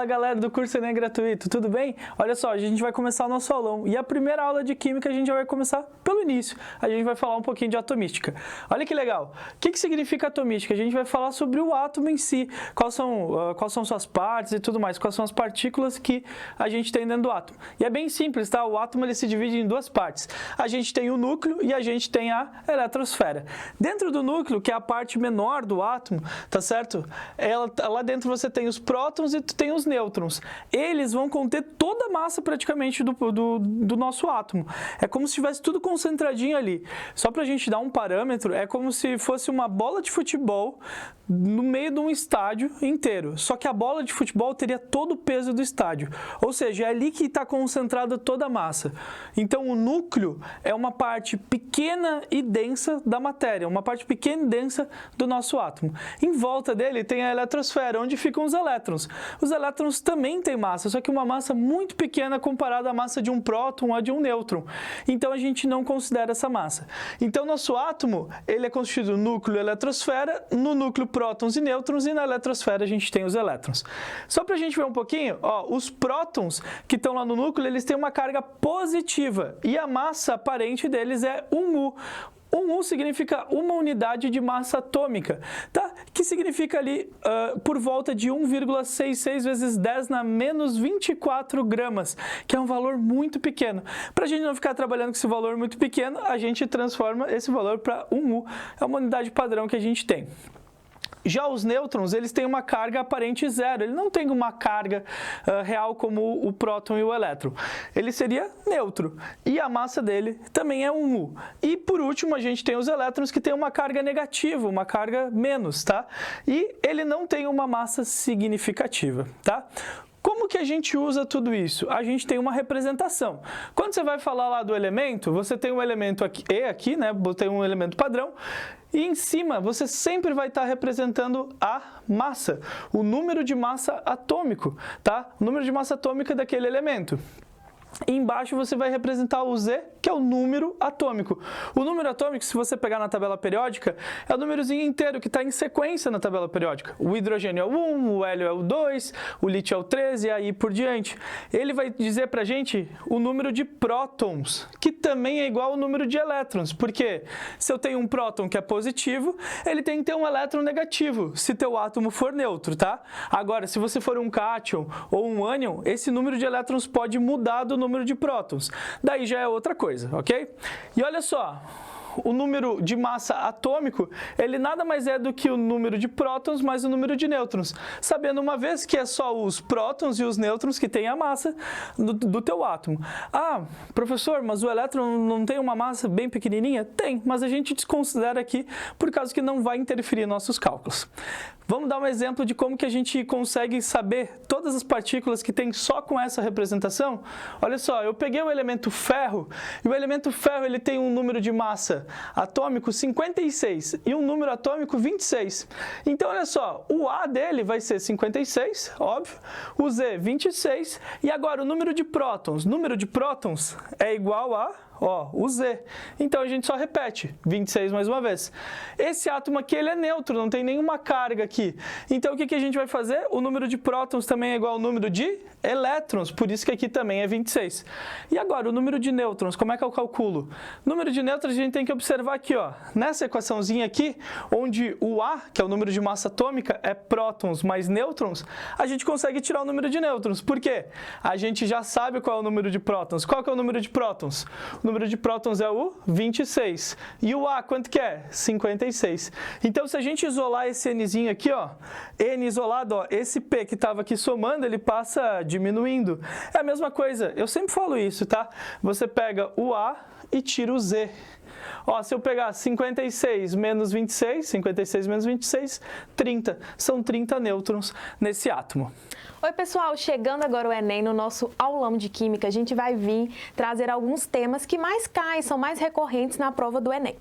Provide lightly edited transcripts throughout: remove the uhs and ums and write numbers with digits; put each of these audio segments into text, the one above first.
Fala galera do curso Enem Gratuito, tudo bem? Olha só, a gente vai começar o nosso aulão e a primeira aula de Química a gente já vai começar pelo início. A gente vai falar um pouquinho de atomística. Olha que legal, o que significa atomística? A gente vai falar sobre o átomo em si, quais são suas partes e tudo mais, quais são as partículas que a gente tem dentro do átomo. E é bem simples, tá? O átomo ele se divide em duas partes. A gente tem o núcleo e a gente tem a eletrosfera. Dentro do núcleo, que é a parte menor do átomo, tá certo? Lá dentro você tem os prótons e tu tem os nêutrons. Eles vão conter toda a massa praticamente do nosso átomo. É como se tivesse tudo concentradinho ali. Só para a gente dar um parâmetro, é como se fosse uma bola de futebol no meio de um estádio inteiro. Só que a bola de futebol teria todo o peso do estádio. Ou seja, é ali que está concentrada toda a massa. Então o núcleo é uma parte pequena e densa da matéria, uma parte pequena e densa do nosso átomo. Em volta dele tem a eletrosfera, onde ficam os elétrons. Os elétrons também têm massa, só que uma massa muito pequena comparada à massa de um próton ou de um nêutron. Então a gente não considera essa massa. Então nosso átomo, ele é constituído núcleo e eletrosfera, no núcleo prótons e nêutrons e na eletrosfera a gente tem os elétrons. Só para a gente ver um pouquinho, ó, os prótons que estão lá no núcleo, eles têm uma carga positiva e a massa aparente deles é 1U. 1U significa uma unidade de massa atômica, tá? Que significa ali por volta de 1,66 vezes 10 na menos 24 gramas, que é um valor muito pequeno. Para a gente não ficar trabalhando com esse valor muito pequeno, a gente transforma esse valor para 1U, é uma unidade padrão que a gente tem. Já os nêutrons, eles têm uma carga aparente zero, ele não tem uma carga real como o próton e o elétron. Ele seria neutro e a massa dele também é 1U. E por último, a gente tem os elétrons que têm uma carga negativa, uma carga menos, tá? E ele não tem uma massa significativa, tá? Como que a gente usa tudo isso? A gente tem uma representação. Quando você vai falar lá do elemento, você tem um elemento aqui, E aqui, né? Tem um elemento padrão. E em cima, você sempre vai estar representando a massa, o número de massa atômico, tá? O número de massa atômica daquele elemento. E embaixo você vai representar o Z, que é o número atômico. O número atômico, se você pegar na tabela periódica, é o númerozinho inteiro que está em sequência na tabela periódica. O hidrogênio é o 1, o hélio é o 2, o lítio é o 13 e aí por diante. Ele vai dizer para a gente o número de prótons, que também é igual ao número de elétrons. Porque se eu tenho um próton que é positivo, ele tem que ter um elétron negativo, se teu átomo for neutro, tá? Agora, se você for um cátion ou um ânion, esse número de elétrons pode mudar do número de prótons. Daí já é outra coisa, ok? E olha só, o número de massa atômico, ele nada mais é do que o número de prótons mais o número de nêutrons. Sabendo uma vez que é só os prótons e os nêutrons que têm a massa do teu átomo. Ah, professor, mas o elétron não tem uma massa bem pequenininha? Tem, mas a gente desconsidera aqui por causa que não vai interferir em nossos cálculos. Vamos dar um exemplo de como que a gente consegue saber todas as partículas que tem só com essa representação? Olha só, eu peguei o elemento ferro, e o elemento ferro ele tem um número de massa atômico 56 e um número atômico 26. Então, olha só, o A dele vai ser 56, óbvio, o Z 26, e agora o número de prótons. Número de prótons é igual a... Ó, o Z. Então a gente só repete, 26 mais uma vez. Esse átomo aqui ele é neutro, não tem nenhuma carga aqui. Então o que a gente vai fazer? O número de prótons também é igual ao número de elétrons, por isso que aqui também é 26. E agora, o número de nêutrons, como é que eu calculo? O número de nêutrons a gente tem que observar aqui, ó, nessa equaçãozinha aqui, onde o A, que é o número de massa atômica, é prótons mais nêutrons, a gente consegue tirar o número de nêutrons. Por quê? A gente já sabe qual é o número de prótons. Qual que é o número de prótons? O número de prótons é o 26. E o A, quanto que é? 56. Então, se a gente isolar esse Nzinho aqui, ó, N isolado, ó, esse P que estava aqui somando, ele passa diminuindo. É a mesma coisa, eu sempre falo isso, tá? Você pega o A e tira o Z. Ó, se eu pegar 56 menos 26, 56 menos 26, 30. São 30 nêutrons nesse átomo. Oi, pessoal! Chegando agora o Enem, no nosso aulão de Química, a gente vai vir trazer alguns temas que mais caem, são mais recorrentes na prova do Enem.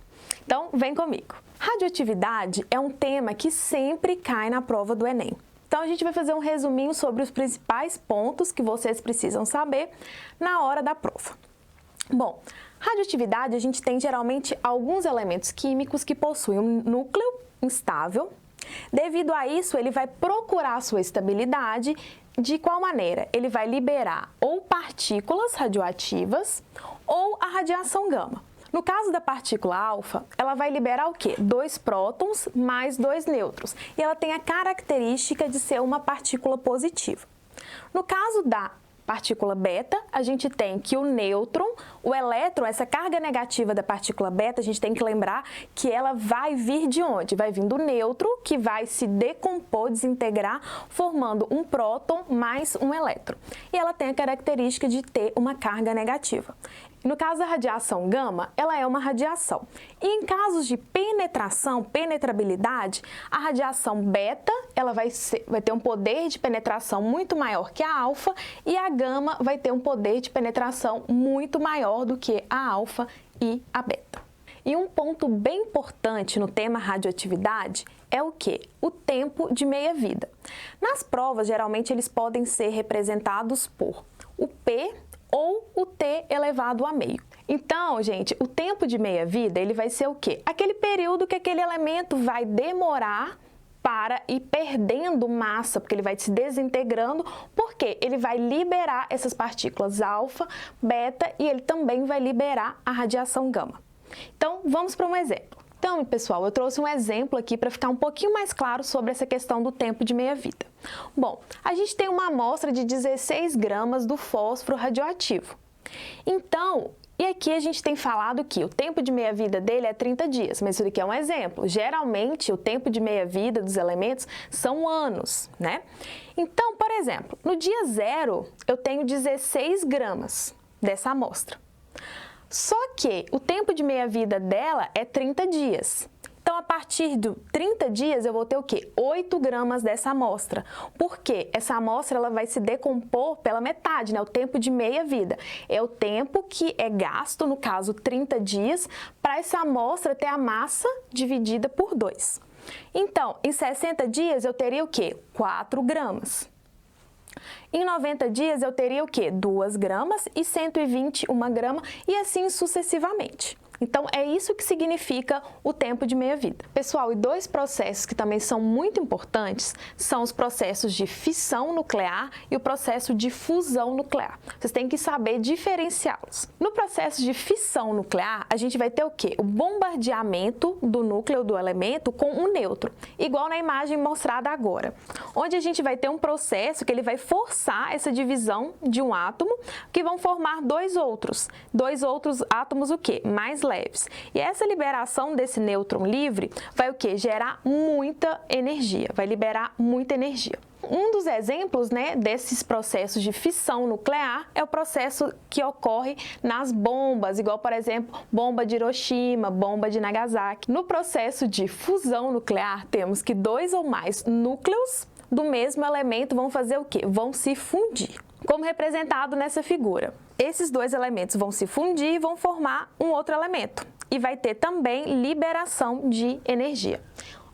Então, vem comigo. Radioatividade é um tema que sempre cai na prova do Enem. Então, a gente vai fazer um resuminho sobre os principais pontos que vocês precisam saber na hora da prova. Bom, radioatividade, a gente tem geralmente alguns elementos químicos que possuem um núcleo instável. Devido a isso, ele vai procurar sua estabilidade de qual maneira? Ele vai liberar ou partículas radioativas ou a radiação gama. No caso da partícula alfa, ela vai liberar o quê? 2 prótons mais 2 nêutrons. E ela tem a característica de ser uma partícula positiva. No caso da partícula beta, a gente tem que o nêutron, o elétron, essa carga negativa da partícula beta, a gente tem que lembrar que ela vai vir de onde? Vai vir do nêutron, que vai se decompor, desintegrar, formando um próton mais um elétron. E ela tem a característica de ter uma carga negativa. No caso da radiação gama, ela é uma radiação. E em casos de penetração, penetrabilidade, a radiação beta, ela vai ter um poder de penetração muito maior que a alfa e a gama vai ter um poder de penetração muito maior do que a alfa e a beta. E um ponto bem importante no tema radioatividade é o quê? O tempo de meia-vida. Nas provas, geralmente, eles podem ser representados por o P ou o T elevado a meio. Então, gente, o tempo de meia-vida, ele vai ser o quê? Aquele período que aquele elemento vai demorar para ir perdendo massa, porque ele vai se desintegrando, porque ele vai liberar essas partículas alfa, beta e ele também vai liberar a radiação gama. Então, vamos para um exemplo. Então, pessoal, eu trouxe um exemplo aqui para ficar um pouquinho mais claro sobre essa questão do tempo de meia-vida. Bom, a gente tem uma amostra de 16 gramas do fósforo radioativo. Então, e aqui a gente tem falado que o tempo de meia-vida dele é 30 dias, mas isso daqui é um exemplo. Geralmente, o tempo de meia-vida dos elementos são anos, né? Então, por exemplo, no dia 0, eu tenho 16 gramas dessa amostra. Só que o tempo de meia-vida dela é 30 dias. Então, a partir de 30 dias, eu vou ter o quê? 8 gramas dessa amostra. Por quê? Essa amostra ela vai se decompor pela metade, né? O tempo de meia-vida. É o tempo que é gasto, no caso, 30 dias, para essa amostra ter a massa dividida por 2. Então, em 60 dias, eu teria o quê? 4 gramas. Em 90 dias, eu teria o quê? 2 gramas e 120, 1 grama e assim sucessivamente. Então, é isso que significa o tempo de meia-vida. Pessoal, e 2 processos que também são muito importantes são os processos de fissão nuclear e o processo de fusão nuclear. Vocês têm que saber diferenciá-los. No processo de fissão nuclear, a gente vai ter o quê? O bombardeamento do núcleo do elemento com um nêutron, igual na imagem mostrada agora, onde a gente vai ter um processo que ele vai forçar essa divisão de um átomo, que vão formar 2 outros átomos o quê? Mais leves. E essa liberação desse nêutron livre vai o quê? Gerar muita energia, vai liberar muita energia. Um dos exemplos, né, desses processos de fissão nuclear é o processo que ocorre nas bombas, igual, por exemplo, bomba de Hiroshima, bomba de Nagasaki. No processo de fusão nuclear, temos que 2 ou mais núcleos do mesmo elemento vão fazer o quê? Vão se fundir, como representado nessa figura. Esses 2 elementos vão se fundir e vão formar um outro elemento. E vai ter também liberação de energia.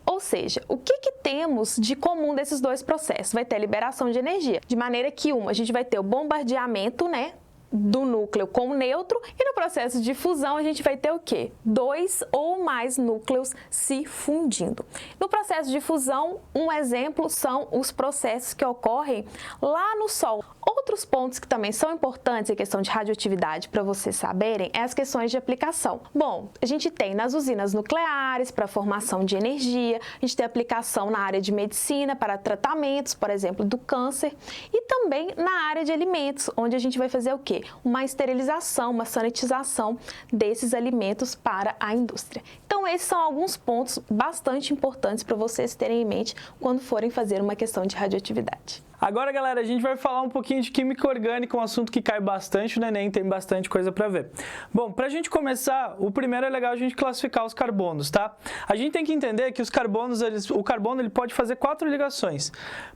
Ou seja, o que temos de comum desses 2 processos? Vai ter liberação de energia, de maneira que a gente vai ter o bombardeamento, né, do núcleo com o nêutron, e no processo de fusão a gente vai ter o quê? 2 ou mais núcleos se fundindo. No processo de fusão, um exemplo são os processos que ocorrem lá no Sol. Outros pontos que também são importantes em questão de radioatividade para vocês saberem é as questões de aplicação. Bom, a gente tem nas usinas nucleares para a formação de energia, a gente tem aplicação na área de medicina para tratamentos, por exemplo, do câncer, e também na área de alimentos, onde a gente vai fazer o quê? Uma esterilização, uma sanitização desses alimentos para a indústria. Então, esses são alguns pontos bastante importantes para vocês terem em mente quando forem fazer uma questão de radioatividade. Agora, galera, a gente vai falar um pouquinho de química orgânica, um assunto que cai bastante no Enem, tem bastante coisa para ver. Bom, para a gente começar, o primeiro é legal a gente classificar os carbonos, tá? A gente tem que entender que os carbonos, o carbono ele pode fazer 4 ligações.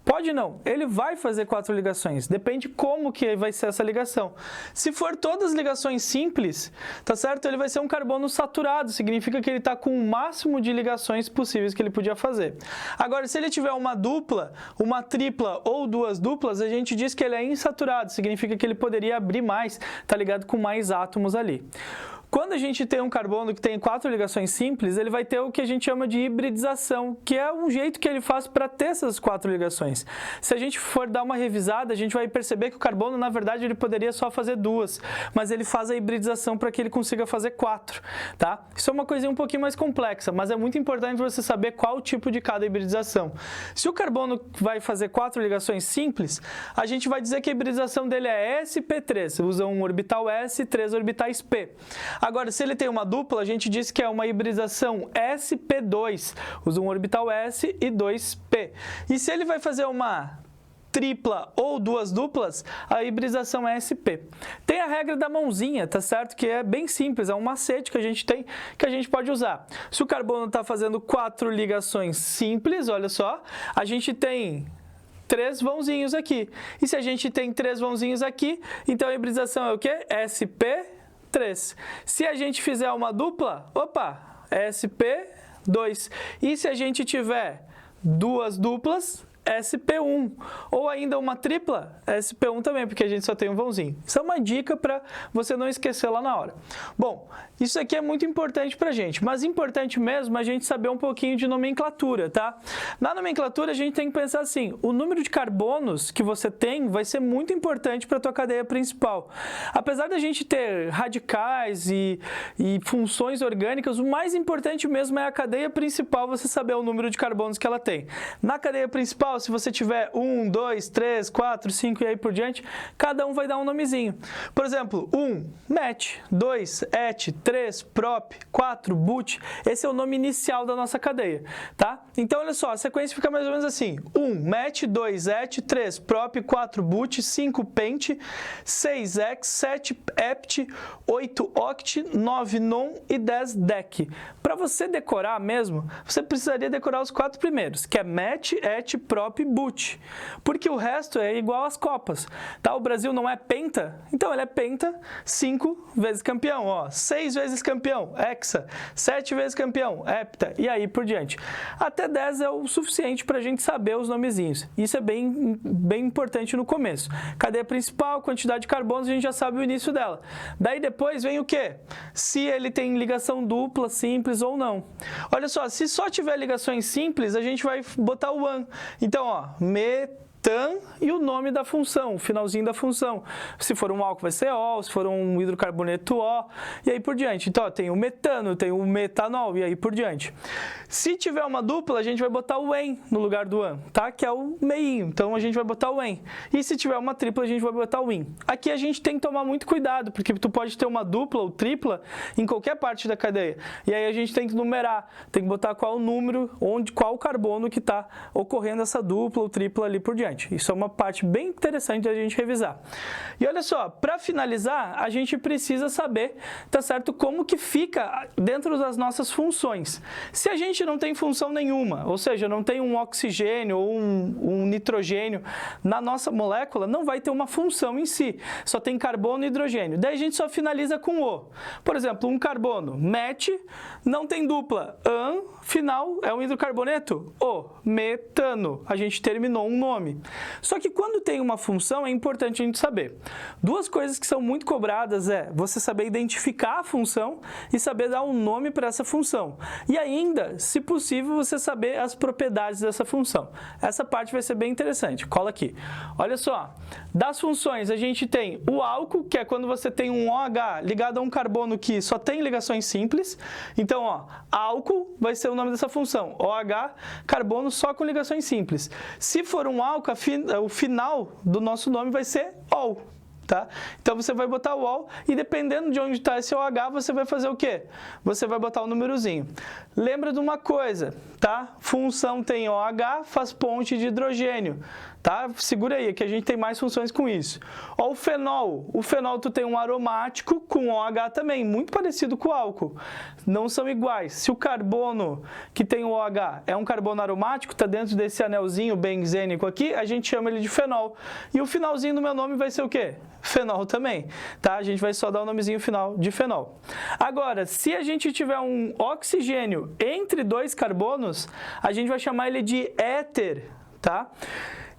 Pode não, ele vai fazer 4 ligações, depende como que vai ser essa ligação. Se for todas ligações simples, tá certo? Ele vai ser um carbono saturado, significa que ele está com o máximo de ligações possíveis que ele podia fazer. Agora, se ele tiver uma dupla, uma tripla ou 2 duplas, a gente diz que ele é insaturado, significa que ele poderia abrir mais, tá ligado, com mais átomos ali. Quando a gente tem um carbono que tem 4 ligações simples, ele vai ter o que a gente chama de hibridização, que é um jeito que ele faz para ter essas 4 ligações. Se a gente for dar uma revisada, a gente vai perceber que o carbono, na verdade, ele poderia só fazer 2, mas ele faz a hibridização para que ele consiga fazer 4, tá? Isso é uma coisinha um pouquinho mais complexa, mas é muito importante você saber qual o tipo de cada hibridização. Se o carbono vai fazer 4 ligações simples, a gente vai dizer que a hibridização dele é sp3, usa um orbital s e 3 orbitais p. Agora, se ele tem uma dupla, a gente diz que é uma hibridização sp2, usa um orbital s e 2p. E se ele vai fazer uma tripla ou 2 duplas, a hibridização é sp. Tem a regra da mãozinha, tá certo? Que é bem simples, é um macete que a gente tem, que a gente pode usar. Se o carbono está fazendo 4 ligações simples, olha só, a gente tem 3 vãozinhos aqui. E se a gente tem 3 vãozinhos aqui, então a hibridização é o quê? sp3. Se a gente fizer uma dupla, opa, sp2. E se a gente tiver 2 duplas, sp1, ou ainda uma tripla, sp1 também, porque a gente só tem um vãozinho. Isso é uma dica para você não esquecer lá na hora. Bom, isso aqui é muito importante para a gente, mas importante mesmo a gente saber um pouquinho de nomenclatura, tá? Na nomenclatura a gente tem que pensar assim, o número de carbonos que você tem vai ser muito importante para a tua cadeia principal. Apesar da gente ter radicais e funções orgânicas, o mais importante mesmo é a cadeia principal, você saber o número de carbonos que ela tem. Na cadeia principal, se você tiver 1, 2, 3, 4, 5 e aí por diante, cada um vai dar um nomezinho. Por exemplo, 1, met, 2, et, 3, prop, 4, but, esse é o nome inicial da nossa cadeia, tá? Então, olha só, a sequência fica mais ou menos assim, 1, met, 2, et, 3, prop, 4, but, 5, pent, 6, ex, 7, ept, 8, oct, 9, non e 10, dec. Para você decorar mesmo, você precisaria decorar os 4 primeiros, que é met, et, prop, but, porque o resto é igual às copas, tá? O Brasil não é penta, então ele é penta 5 vezes campeão, ó, 6 vezes campeão, hexa, 7 vezes campeão, hepta, e aí por diante. Até 10 é o suficiente para a gente saber os nomezinhos. Isso é bem importante no começo. Cadeia principal, quantidade de carbonos, a gente já sabe o início dela. Daí depois vem o quê? Se ele tem ligação dupla, simples ou não. Olha só, se só tiver ligações simples, a gente vai botar o an. Então, ó, metan e o nome da função, o finalzinho da função. Se for um álcool vai ser O, se for um hidrocarboneto O, e aí por diante. Então, ó, tem o metano, tem o metanol, e aí por diante. Se tiver uma dupla, a gente vai botar o en no lugar do an, tá? Que é o meinho, então a gente vai botar o en. E se tiver uma tripla, a gente vai botar o in. Aqui a gente tem que tomar muito cuidado, porque tu pode ter uma dupla ou tripla em qualquer parte da cadeia. E aí a gente tem que numerar, tem que botar qual o número, qual o carbono que está ocorrendo essa dupla ou tripla ali por diante. Isso é uma parte bem interessante da gente revisar. E olha só, para finalizar, a gente precisa saber, tá certo, como que fica dentro das nossas funções. Se a gente não tem função nenhuma, ou seja, não tem um oxigênio ou um nitrogênio na nossa molécula, não vai ter uma função em si, só tem carbono e hidrogênio. Daí a gente só finaliza com O. Por exemplo, um carbono, met, não tem dupla, an, final é um hidrocarboneto, O, metano, a gente terminou um nome. Só que quando tem uma função, é importante a gente saber. 2 coisas que são muito cobradas é você saber identificar a função e saber dar um nome para essa função. E ainda, se possível, você saber as propriedades dessa função. Essa parte vai ser bem interessante. Cola aqui. Olha só, das funções a gente tem o álcool, que é quando você tem um OH ligado a um carbono que só tem ligações simples. Então, ó, álcool vai ser o nome dessa função. OH, carbono só com ligações simples. Se for um álcool, o final do nosso nome vai ser OL. Tá? Então você vai botar o OL e dependendo de onde está esse OH, você vai fazer o quê? Você vai botar o númerozinho. Lembra de uma coisa, tá? Função tem OH, faz ponte de hidrogênio. Tá? Segura aí, que a gente tem mais funções com isso. Ó, o fenol. O fenol tu tem um aromático com OH também, muito parecido com o álcool. Não são iguais. Se o carbono que tem o OH é um carbono aromático, está dentro desse anelzinho benzênico aqui, a gente chama ele de fenol. E o finalzinho do meu nome vai ser o quê? Fenol também. Tá? A gente vai só dar o nomezinho final de fenol. Agora, se a gente tiver um oxigênio entre 2 carbonos, a gente vai chamar ele de éter. Tá?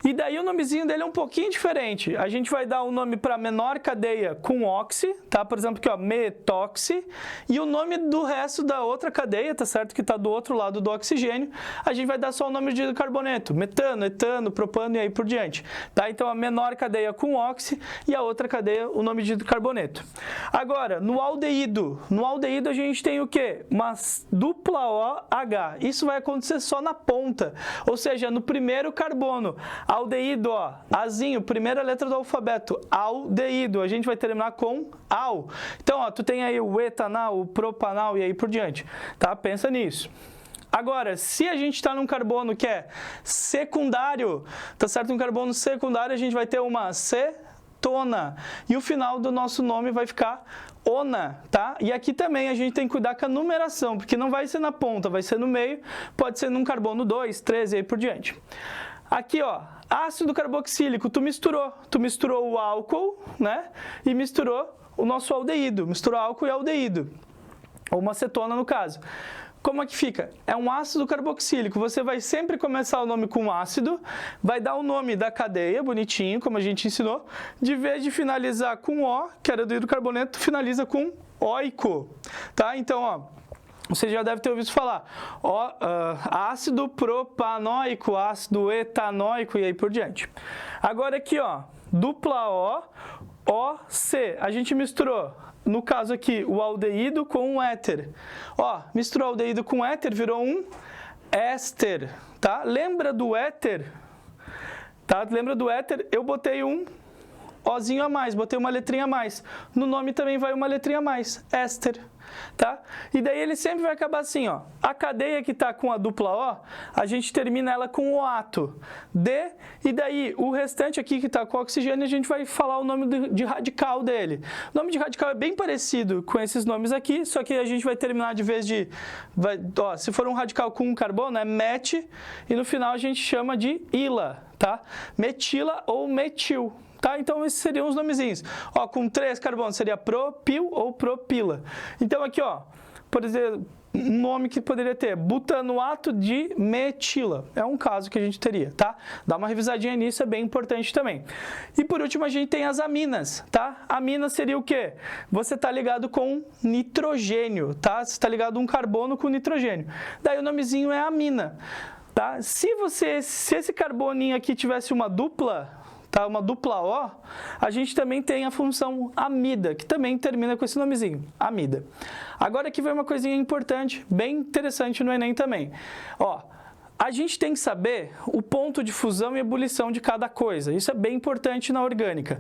E daí o nomezinho dele é um pouquinho diferente. A gente vai dar o nome para menor cadeia com oxi, tá? Por exemplo, aqui, ó, metoxi. E o nome do resto da outra cadeia, tá certo? Que está do outro lado do oxigênio, a gente vai dar só o nome de carboneto. Metano, etano, propano e aí por diante. Tá? Então, a menor cadeia com oxi e a outra cadeia, o nome de carboneto. Agora, no aldeído a gente tem o quê? Uma dupla OH. Isso vai acontecer só na ponta, ou seja, no primeiro carbono. Aldeído, ó, azinho, primeira letra do alfabeto, aldeído. A gente vai terminar com al. Então, ó, tu tem aí o etanal, o propanal e aí por diante, tá? Pensa nisso. Agora, se a gente está num carbono que é secundário, tá certo? Um carbono secundário, a gente vai ter uma cetona. E o final do nosso nome vai ficar ona, tá? E aqui também a gente tem que cuidar com a numeração, porque não vai ser na ponta, vai ser no meio, pode ser num carbono 2, 3 e aí por diante. Aqui, ó, ácido carboxílico, tu misturou o álcool, né? E misturou o nosso aldeído, misturou álcool e aldeído, ou uma cetona no caso. Como é que fica? É um ácido carboxílico. Você vai sempre começar o nome com ácido, vai dar o nome da cadeia, bonitinho, como a gente ensinou. De vez de finalizar com O, que era do hidrocarboneto, finaliza com oico, tá? Então, ó, você já deve ter ouvido falar, ácido propanoico, ácido etanóico e aí por diante. Agora aqui, ó, dupla OC, a gente misturou, no caso aqui, o aldeído com o éter. Ó, misturou o aldeído com o éter, virou um éster, tá? Lembra do éter? Tá? Lembra do éter? Eu botei um Ozinho a mais, botei uma letrinha a mais. No nome também vai uma letrinha a mais, éster, tá? E daí ele sempre vai acabar assim, ó. A cadeia que está com a dupla O, a gente termina ela com o ato, D, e daí o restante aqui que está com o oxigênio, a gente vai falar o nome de radical dele. O nome de radical é bem parecido com esses nomes aqui, só que a gente vai terminar de vez de... se for um radical com um carbono, é met, e no final a gente chama de ila, tá? Metila ou metil. Tá? Então, esses seriam os nomezinhos. Ó, com 3 carbonos seria propil ou propila. Então, aqui, ó, por exemplo, um nome que poderia ter butanoato de metila. É um caso que a gente teria, tá? Dá uma revisadinha nisso, é bem importante também. E por último, a gente tem as aminas, tá? Amina seria o quê? Você tá ligado com nitrogênio, tá? Você tá ligado um carbono com nitrogênio. Daí o nomezinho é amina, tá? Se esse carboninho aqui tivesse uma dupla, tá, uma dupla O, a gente também tem a função amida, que também termina com esse nomezinho, amida. Agora aqui vem uma coisinha importante, bem interessante no Enem também. Ó, a gente tem que saber o ponto de fusão e ebulição de cada coisa. Isso é bem importante na orgânica.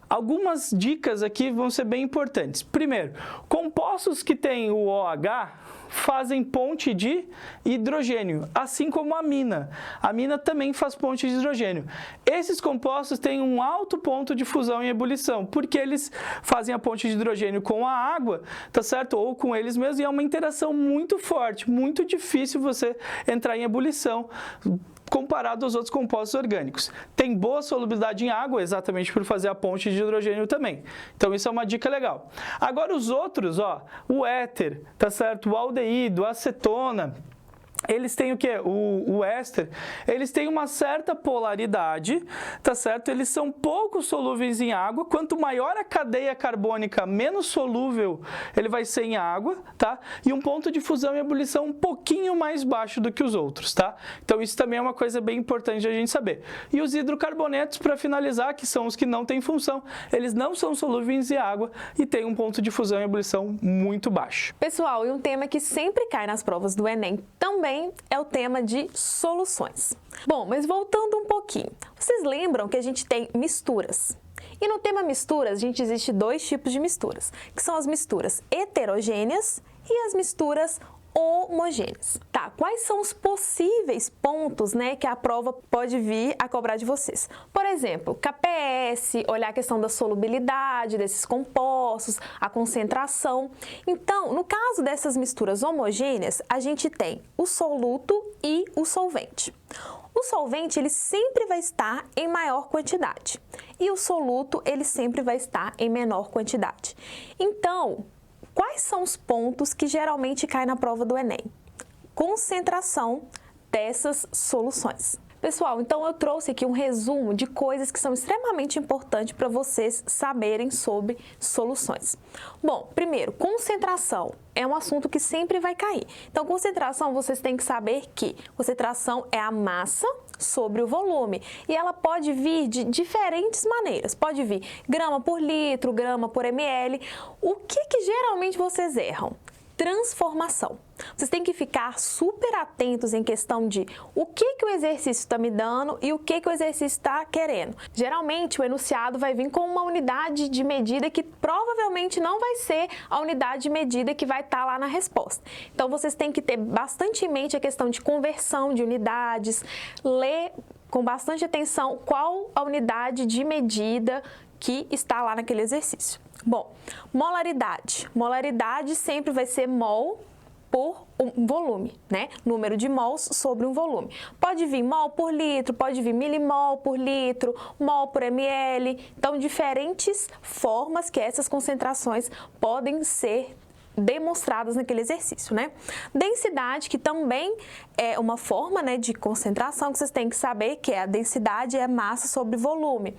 Algumas dicas aqui vão ser bem importantes. Primeiro, compostos que têm o OH fazem ponte de hidrogênio, assim como a amina. A amina também faz ponte de hidrogênio. Esses compostos têm um alto ponto de fusão e ebulição, porque eles fazem a ponte de hidrogênio com a água, tá certo? Ou com eles mesmos, e é uma interação muito forte, muito difícil você entrar em ebulição comparado aos outros compostos orgânicos. Tem boa solubilidade em água, exatamente por fazer a ponte de hidrogênio também. Então, isso é uma dica legal. Agora, os outros, ó, o éter, tá certo? O aldeído, a acetona, eles têm o quê? O éster, eles têm uma certa polaridade, tá certo? Eles são pouco solúveis em água. Quanto maior a cadeia carbônica, menos solúvel ele vai ser em água, tá? E um ponto de fusão e ebulição um pouquinho mais baixo do que os outros, tá? Então, isso também é uma coisa bem importante a gente saber. E os hidrocarbonetos, para finalizar, que são os que não têm função, eles não são solúveis em água e têm um ponto de fusão e ebulição muito baixo. Pessoal, e um tema que sempre cai nas provas do Enem também é o tema de soluções. Bom, mas voltando um pouquinho, vocês lembram que a gente tem misturas? E no tema misturas, a gente existe 2 tipos de misturas, que são as misturas heterogêneas e as misturas homogêneas. Tá, quais são os possíveis pontos, né, que a prova pode vir a cobrar de vocês? Por exemplo, KPS, olhar a questão da solubilidade desses compostos, a concentração. Então, no caso dessas misturas homogêneas, a gente tem o soluto e o solvente. O solvente, ele sempre vai estar em maior quantidade e o soluto, ele sempre vai estar em menor quantidade. Então, quais são os pontos que geralmente caem na prova do Enem? Concentração dessas soluções. Pessoal, então eu trouxe aqui um resumo de coisas que são extremamente importantes para vocês saberem sobre soluções. Bom, primeiro, concentração é um assunto que sempre vai cair. Então, concentração, vocês têm que saber que concentração é a massa sobre o volume. E ela pode vir de diferentes maneiras. Pode vir grama por litro, grama por ml. O que geralmente vocês erram? Transformação. Vocês têm que ficar super atentos em questão de o que o exercício está me dando e o que o exercício está querendo. Geralmente, o enunciado vai vir com uma unidade de medida que provavelmente não vai ser a unidade de medida que vai estar lá na resposta. Então, vocês têm que ter bastante em mente a questão de conversão de unidades, ler com bastante atenção qual a unidade de medida que está lá naquele exercício. Bom, molaridade. Molaridade sempre vai ser mol por um volume, né? Número de mols sobre um volume. Pode vir mol por litro, pode vir milimol por litro, mol por ml. Então, diferentes formas que essas concentrações podem ser demonstradas naquele exercício, né? Densidade, que também é uma forma, né, de concentração que vocês têm que saber, que é a densidade é massa sobre volume.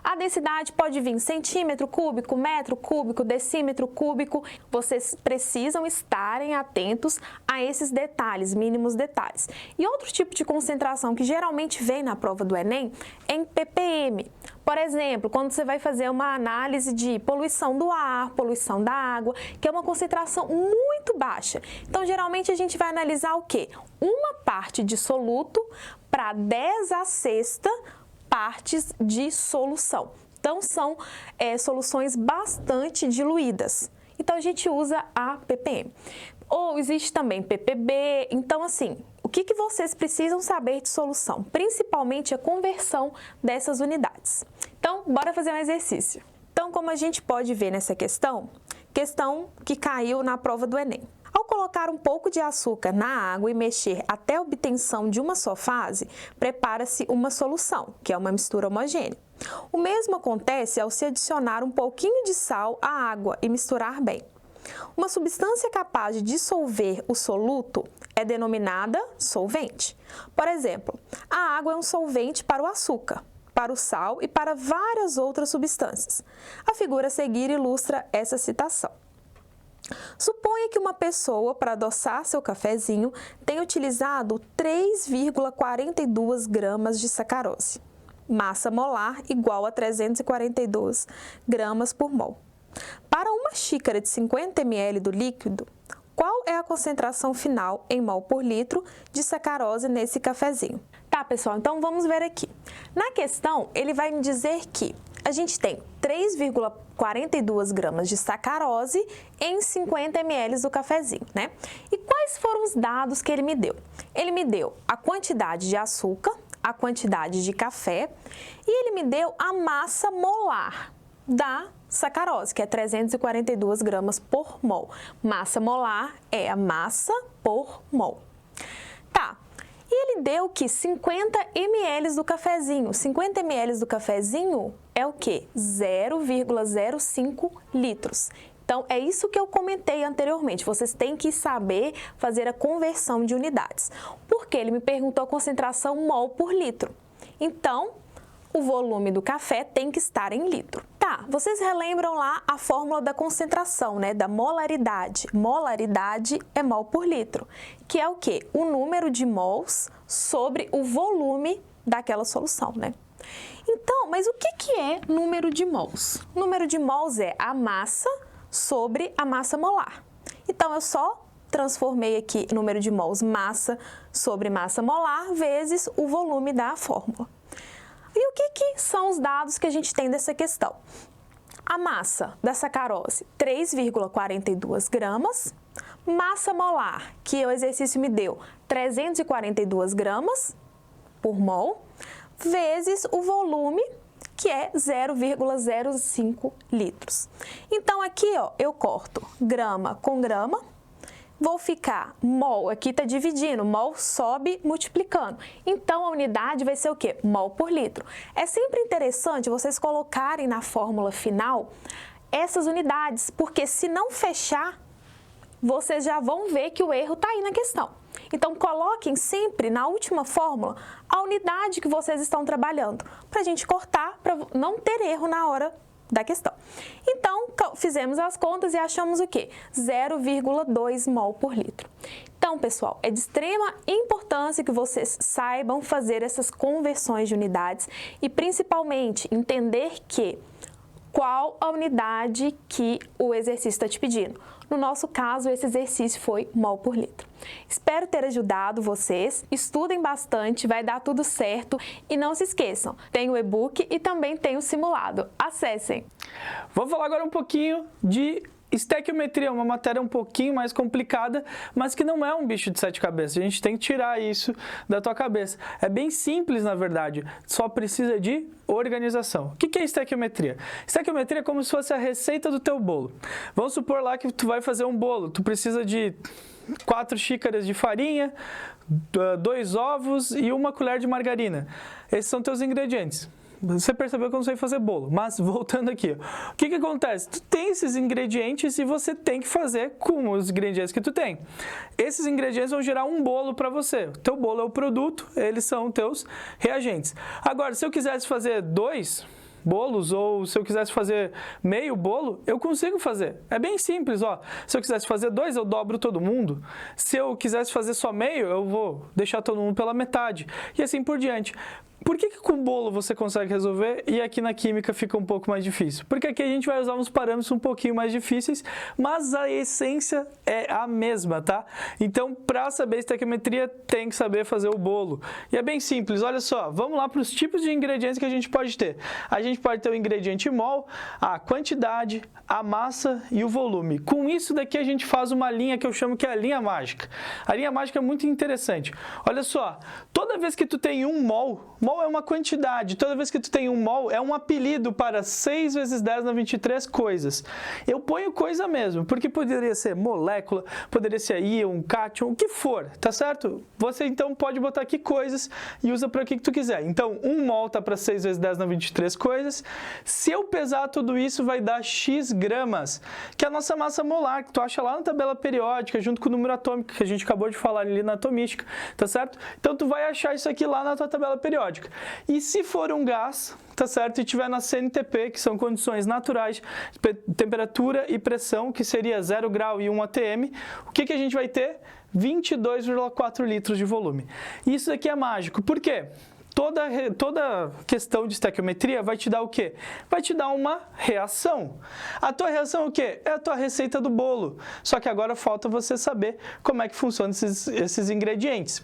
A densidade pode vir centímetro cúbico, metro cúbico, decímetro cúbico. Vocês precisam estarem atentos a esses detalhes, mínimos detalhes. E outro tipo de concentração que geralmente vem na prova do Enem é em ppm. Por exemplo, quando você vai fazer uma análise de poluição do ar, poluição da água, que é uma concentração muito baixa. Então, geralmente a gente vai analisar o quê? Uma parte de soluto para 10 a sexta partes de solução. Então, são soluções bastante diluídas. Então, a gente usa a ppm. Ou existe também ppb. Então, assim, o que vocês precisam saber de solução? Principalmente a conversão dessas unidades. Então, bora fazer um exercício. Então, como a gente pode ver nessa questão que caiu na prova do Enem. Ao colocar um pouco de açúcar na água e mexer até a obtenção de uma só fase, prepara-se uma solução, que é uma mistura homogênea. O mesmo acontece ao se adicionar um pouquinho de sal à água e misturar bem. Uma substância capaz de dissolver o soluto é denominada solvente. Por exemplo, a água é um solvente para o açúcar, para o sal e para várias outras substâncias. A figura a seguir ilustra essa citação. Suponha que uma pessoa, para adoçar seu cafezinho, tenha utilizado 3,42 gramas de sacarose. Massa molar igual a 342 gramas por mol. Para uma xícara de 50 ml do líquido, qual é a concentração final em mol por litro de sacarose nesse cafezinho? Tá, pessoal, então vamos ver aqui. Na questão, ele vai me dizer que a gente tem 3,42 gramas de sacarose em 50 ml do cafezinho, né? E quais foram os dados que ele me deu? Ele me deu a quantidade de açúcar, a quantidade de café e ele me deu a massa molar da sacarose, que é 342 gramas por mol. Massa molar é a massa por mol. Tá. E ele deu que 50 ml do cafezinho. 50 ml do cafezinho é o quê? 0,05 litros. Então, é isso que eu comentei anteriormente. Vocês têm que saber fazer a conversão de unidades. Porque ele me perguntou a concentração mol por litro. Então, o volume do café tem que estar em litro. Tá, vocês relembram lá a fórmula da concentração, né? Da molaridade. Molaridade é mol por litro, que é o quê? O número de mols sobre o volume daquela solução, né? Então, mas o que é número de mols? Número de mols é a massa sobre a massa molar. Então, eu só transformei aqui número de mols massa sobre massa molar vezes o volume da fórmula. E o que são os dados que a gente tem dessa questão? A massa da sacarose, 3,42 gramas. Massa molar, que o exercício me deu, 342 gramas por mol, vezes o volume, que é 0,05 litros. Então, aqui, ó, eu corto grama com grama. Vou ficar mol, aqui está dividindo, mol sobe multiplicando. Então, a unidade vai ser o quê? Mol por litro. É sempre interessante vocês colocarem na fórmula final essas unidades, porque se não fechar, vocês já vão ver que o erro está aí na questão. Então, coloquem sempre na última fórmula a unidade que vocês estão trabalhando, para a gente cortar, para não ter erro na hora da questão. Então, fizemos as contas e achamos o quê? 0,2 mol por litro. Então, pessoal, é de extrema importância que vocês saibam fazer essas conversões de unidades e, principalmente, entender que qual a unidade que o exercício está te pedindo. No nosso caso, esse exercício foi mol por litro. Espero ter ajudado vocês. Estudem bastante, vai dar tudo certo. E não se esqueçam, tem o e-book e também tem o simulado. Acessem! Vamos falar agora um pouquinho de estequiometria, uma matéria um pouquinho mais complicada, mas que não é um bicho de 7 cabeças. A gente tem que tirar isso da tua cabeça. É bem simples, na verdade, só precisa de organização. O que é estequiometria? Estequiometria é como se fosse a receita do teu bolo. Vamos supor lá que tu vai fazer um bolo, tu precisa de 4 xícaras de farinha, 2 ovos e 1 colher de margarina. Esses são teus ingredientes. Você percebeu que eu não sei fazer bolo, mas voltando aqui, o que acontece? Tu tem esses ingredientes e você tem que fazer com os ingredientes que tu tem. Esses ingredientes vão gerar um bolo para você. O teu bolo é o produto, eles são teus reagentes. Agora, se eu quisesse fazer 2 bolos, ou se eu quisesse fazer meio bolo, eu consigo fazer. É bem simples, ó. Se eu quisesse fazer 2, eu dobro todo mundo. Se eu quisesse fazer só meio, eu vou deixar todo mundo pela metade. E assim por diante. Por que com bolo você consegue resolver e aqui na química fica um pouco mais difícil? Porque aqui a gente vai usar uns parâmetros um pouquinho mais difíceis, mas a essência é a mesma, tá? Então, para saber estequiometria, tem que saber fazer o bolo. E é bem simples, olha só, vamos lá para os tipos de ingredientes que a gente pode ter. A gente pode ter o ingrediente mol, a quantidade, a massa e o volume. Com isso daqui a gente faz uma linha que eu chamo que é a linha mágica. A linha mágica é muito interessante. Olha só, toda vez que tu tem um mol é uma quantidade. Toda vez que tu tem um mol, é um apelido para 6 vezes 10 na 23 coisas. Eu ponho coisa mesmo, porque poderia ser molécula, poderia ser íon, cátion, o que for, tá certo? Você então pode botar aqui coisas e usa para o que tu quiser. Então, 1 mol tá para 6 vezes 10 na 23 coisas. Se eu pesar tudo isso, vai dar X gramas, que é a nossa massa molar, que tu acha lá na tabela periódica, junto com o número atômico, que a gente acabou de falar ali na atomística, tá certo? Então, tu vai achar isso aqui lá na tua tabela periódica. E se for um gás, tá certo? E tiver na CNTP, que são condições naturais, temperatura e pressão, que seria 0 grau e 1 atm, o que a gente vai ter? 22,4 litros de volume. Isso aqui é mágico. Por quê? Toda questão de estequiometria vai te dar o quê? Vai te dar uma reação. A tua reação é o quê? É a tua receita do bolo. Só que agora falta você saber como é que funcionam esses ingredientes.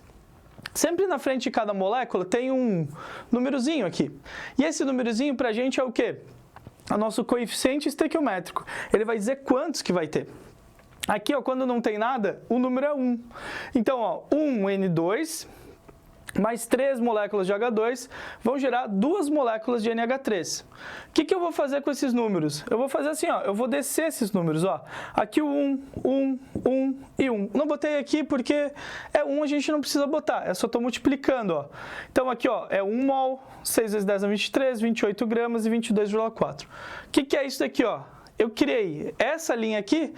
Sempre na frente de cada molécula tem um númerozinho aqui. E esse númerozinho pra gente é o quê? O nosso coeficiente estequiométrico. Ele vai dizer quantos que vai ter. Aqui, ó, quando não tem nada, o número é 1. Então, ó, 1N2 mais 3 moléculas de H2 vão gerar 2 moléculas de NH3. O que eu vou fazer com esses números? Eu vou fazer assim, ó, eu vou descer esses números, ó. Aqui o 1 e 1. Não botei aqui porque é 1, a gente não precisa botar, eu só estou multiplicando, ó. Então aqui, ó, é 1 mol, 6 vezes 10 na 23, 28 gramas e 22,4. O que é isso daqui, ó? Eu criei essa linha aqui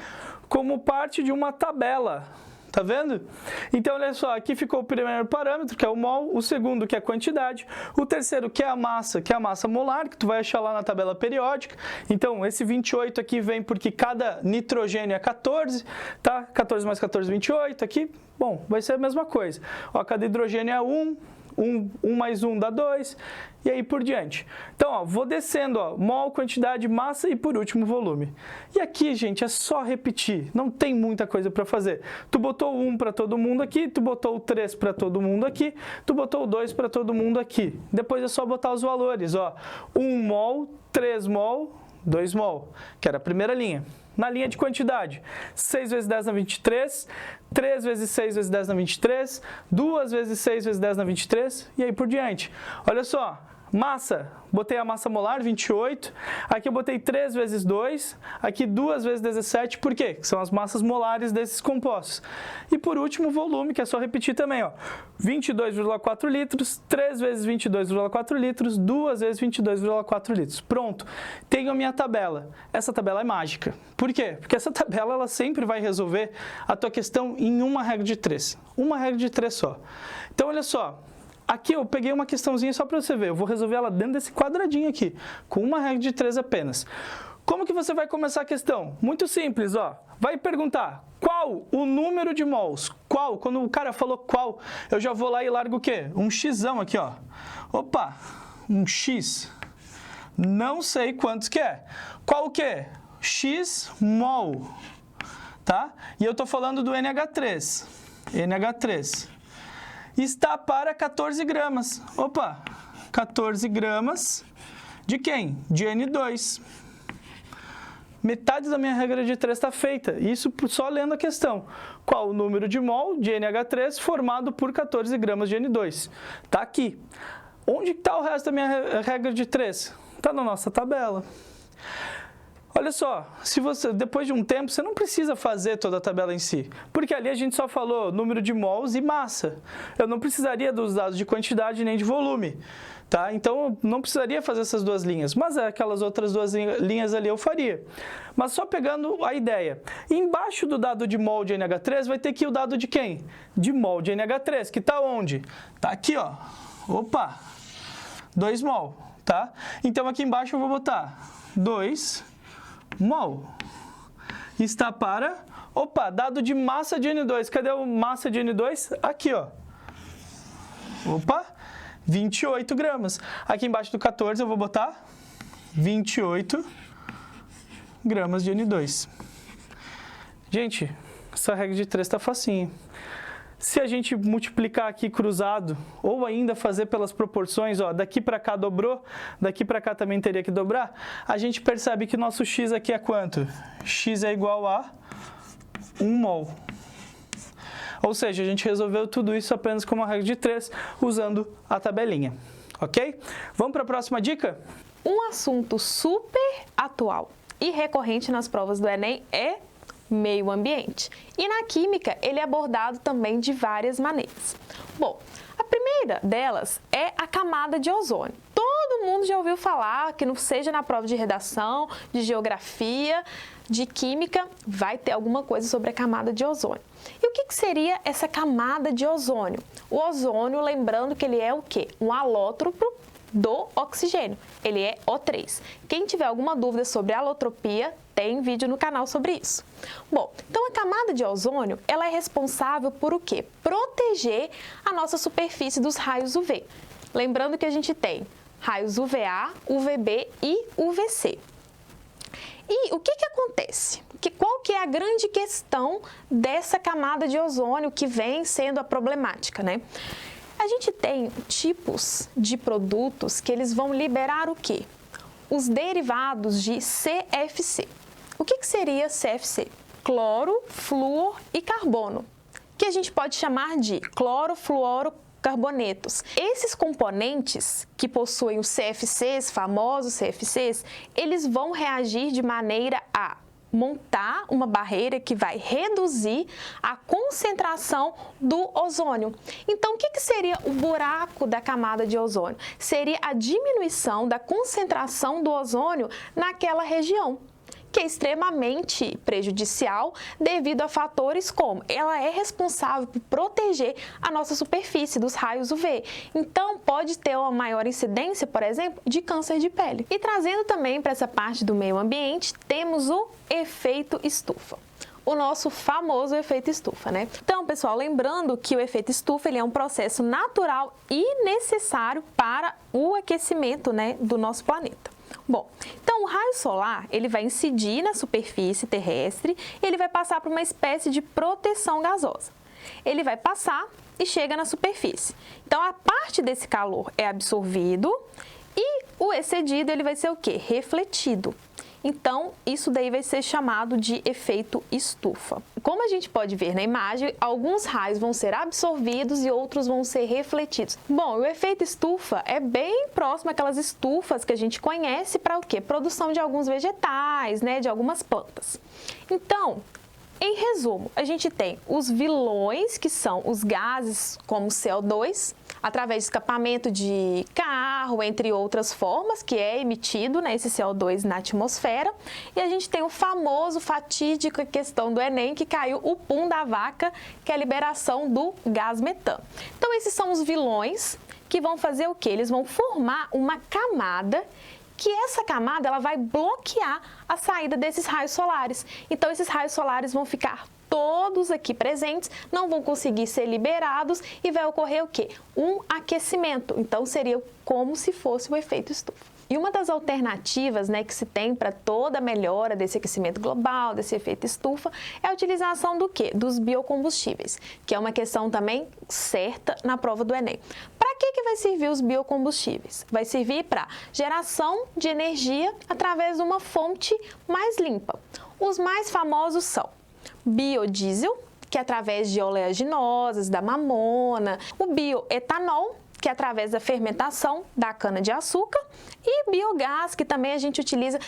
como parte de uma tabela. Tá vendo? Então, olha só, aqui ficou o primeiro parâmetro, que é o mol, o segundo, que é a quantidade, o terceiro, que é a massa molar, que tu vai achar lá na tabela periódica. Então, esse 28 aqui vem porque cada nitrogênio é 14, tá? 14 mais 14, 28 aqui, bom, vai ser a mesma coisa. Ó, cada hidrogênio é 1 mais 1 dá 2, e aí por diante. Então, ó, vou descendo, ó, mol, quantidade, massa e por último volume. E aqui, gente, é só repetir, não tem muita coisa para fazer. Tu botou o 1 para todo mundo aqui, tu botou o 3 para todo mundo aqui, tu botou o 2 para todo mundo aqui. Depois é só botar os valores, ó, 1 mol, 3 mol, 2 mol, que era a primeira linha. Na linha de quantidade, 6 vezes 10 na 23, 3 vezes 6 vezes 10 na 23, 2 vezes 6 vezes 10 na 23, e aí por diante. Olha só, Massa, botei a massa molar, 28. Aqui eu botei 3 vezes 2. Aqui 2 vezes 17. Por quê? São as massas molares desses compostos. E por último, o volume, que é só repetir também, ó. 22,4 litros, 3 vezes 22,4 litros, 2 vezes 22,4 litros. Pronto. Tenho a minha tabela. Essa tabela é mágica. Por quê? Porque essa tabela ela sempre vai resolver a tua questão em uma regra de 3. Uma regra de 3 só. Então, olha só. Aqui eu peguei uma questãozinha só para você ver. Eu vou resolver ela dentro desse quadradinho aqui, com uma regra de 3 apenas. Como que você vai começar a questão? Muito simples, ó. Vai perguntar qual o número de mols. Qual? Quando o cara falou qual, eu já vou lá e largo o quê? Um xzão aqui, ó. Opa, um x. Não sei quantos que é. Qual o quê? X mol. Tá? E eu tô falando do NH3. NH3. Está para 14 gramas. Opa, 14 gramas de quem? De N2. Metade da minha regra de 3 está feita. Isso só lendo a questão. Qual o número de mol de NH3 formado por 14 gramas de N2? Está aqui. Onde está o resto da minha regra de 3? Está na nossa tabela. Olha só, se você, depois de um tempo, você não precisa fazer toda a tabela em si, porque ali a gente só falou número de mols e massa. Eu não precisaria dos dados de quantidade nem de volume, tá? Então, eu não precisaria fazer essas duas linhas, mas aquelas outras duas linhas ali eu faria. Mas só pegando a ideia. Embaixo do dado de mol de NH3 vai ter aqui o dado de quem? De mol de NH3, que está onde? Está aqui, ó. Opa! 2 mol, tá? Então, aqui embaixo eu vou botar 2 mol. Está para, opa, dado de massa de N2. Cadê o massa de N2? Aqui, ó. Opa, 28 gramas. Aqui embaixo do 14 eu vou botar 28 gramas de N2. Gente, essa regra de 3 está facinho. Se a gente multiplicar aqui cruzado, ou ainda fazer pelas proporções, ó, daqui para cá dobrou, daqui para cá também teria que dobrar, a gente percebe que nosso x aqui é quanto? X é igual a 1 mol. Ou seja, a gente resolveu tudo isso apenas com uma regra de 3, usando a tabelinha. Ok? Vamos para a próxima dica? Um assunto super atual e recorrente nas provas do Enem é meio ambiente. E na química, ele é abordado também de várias maneiras. Bom, a primeira delas é a camada de ozônio. Todo mundo já ouviu falar que, não seja na prova de redação, de geografia, de química, vai ter alguma coisa sobre a camada de ozônio. E o que seria essa camada de ozônio? O ozônio, lembrando que ele é o quê? Um alótropo do oxigênio. Ele é O3. Quem tiver alguma dúvida sobre alotropia, tem vídeo no canal sobre isso. Bom, então a camada de ozônio, ela é responsável por o quê? Proteger a nossa superfície dos raios UV. Lembrando que a gente tem raios UVA, UVB e UVC. E o que acontece? Qual que é a grande questão dessa camada de ozônio que vem sendo a problemática, né? A gente tem tipos de produtos que eles vão liberar o quê? Os derivados de CFC. O que seria CFC? Cloro, flúor e carbono, que a gente pode chamar de clorofluorocarbonetos. Esses componentes que possuem os CFCs, famosos CFCs, eles vão reagir de maneira a montar uma barreira que vai reduzir a concentração do ozônio. Então, o que seria o buraco da camada de ozônio? Seria a diminuição da concentração do ozônio naquela região, que é extremamente prejudicial devido a fatores como ela é responsável por proteger a nossa superfície dos raios UV. Então, pode ter uma maior incidência, por exemplo, de câncer de pele. E trazendo também para essa parte do meio ambiente, temos o efeito estufa. O nosso famoso efeito estufa, né? Então, pessoal, lembrando que o efeito estufa ele é um processo natural e necessário para o aquecimento, né, do nosso planeta. Bom, então o raio solar ele vai incidir na superfície terrestre e ele vai passar por uma espécie de proteção gasosa. Ele vai passar e chega na superfície. Então, a parte desse calor é absorvido e o excedido ele vai ser o quê? Refletido. Então, isso daí vai ser chamado de efeito estufa. Como a gente pode ver na imagem, alguns raios vão ser absorvidos e outros vão ser refletidos. Bom, o efeito estufa é bem próximo àquelas estufas que a gente conhece para o quê? Produção de alguns vegetais, né, de algumas plantas. Então, em resumo, a gente tem os vilões, que são os gases como CO2, através de escapamento de carro, entre outras formas, que é emitido, né, esse CO2 na atmosfera. E a gente tem o famoso, fatídico questão do Enem, que caiu o pum da vaca, que é a liberação do gás metano. Então, esses são os vilões que vão fazer o quê? Eles vão formar uma camada, que essa camada ela vai bloquear a saída desses raios solares. Então, esses raios solares vão ficar todos aqui presentes, não vão conseguir ser liberados e vai ocorrer o quê? Um aquecimento. Então, seria como se fosse o efeito estufa. E uma das alternativas, né, que se tem para toda a melhora desse aquecimento global, desse efeito estufa, é a utilização do quê? Dos biocombustíveis, que é uma questão também certa na prova do Enem. Para que vai servir os biocombustíveis? Vai servir para geração de energia através de uma fonte mais limpa. Os mais famosos são biodiesel, que é através de oleaginosas, da mamona, o bioetanol, que é através da fermentação da cana-de-açúcar, e biogás, que também a gente utiliza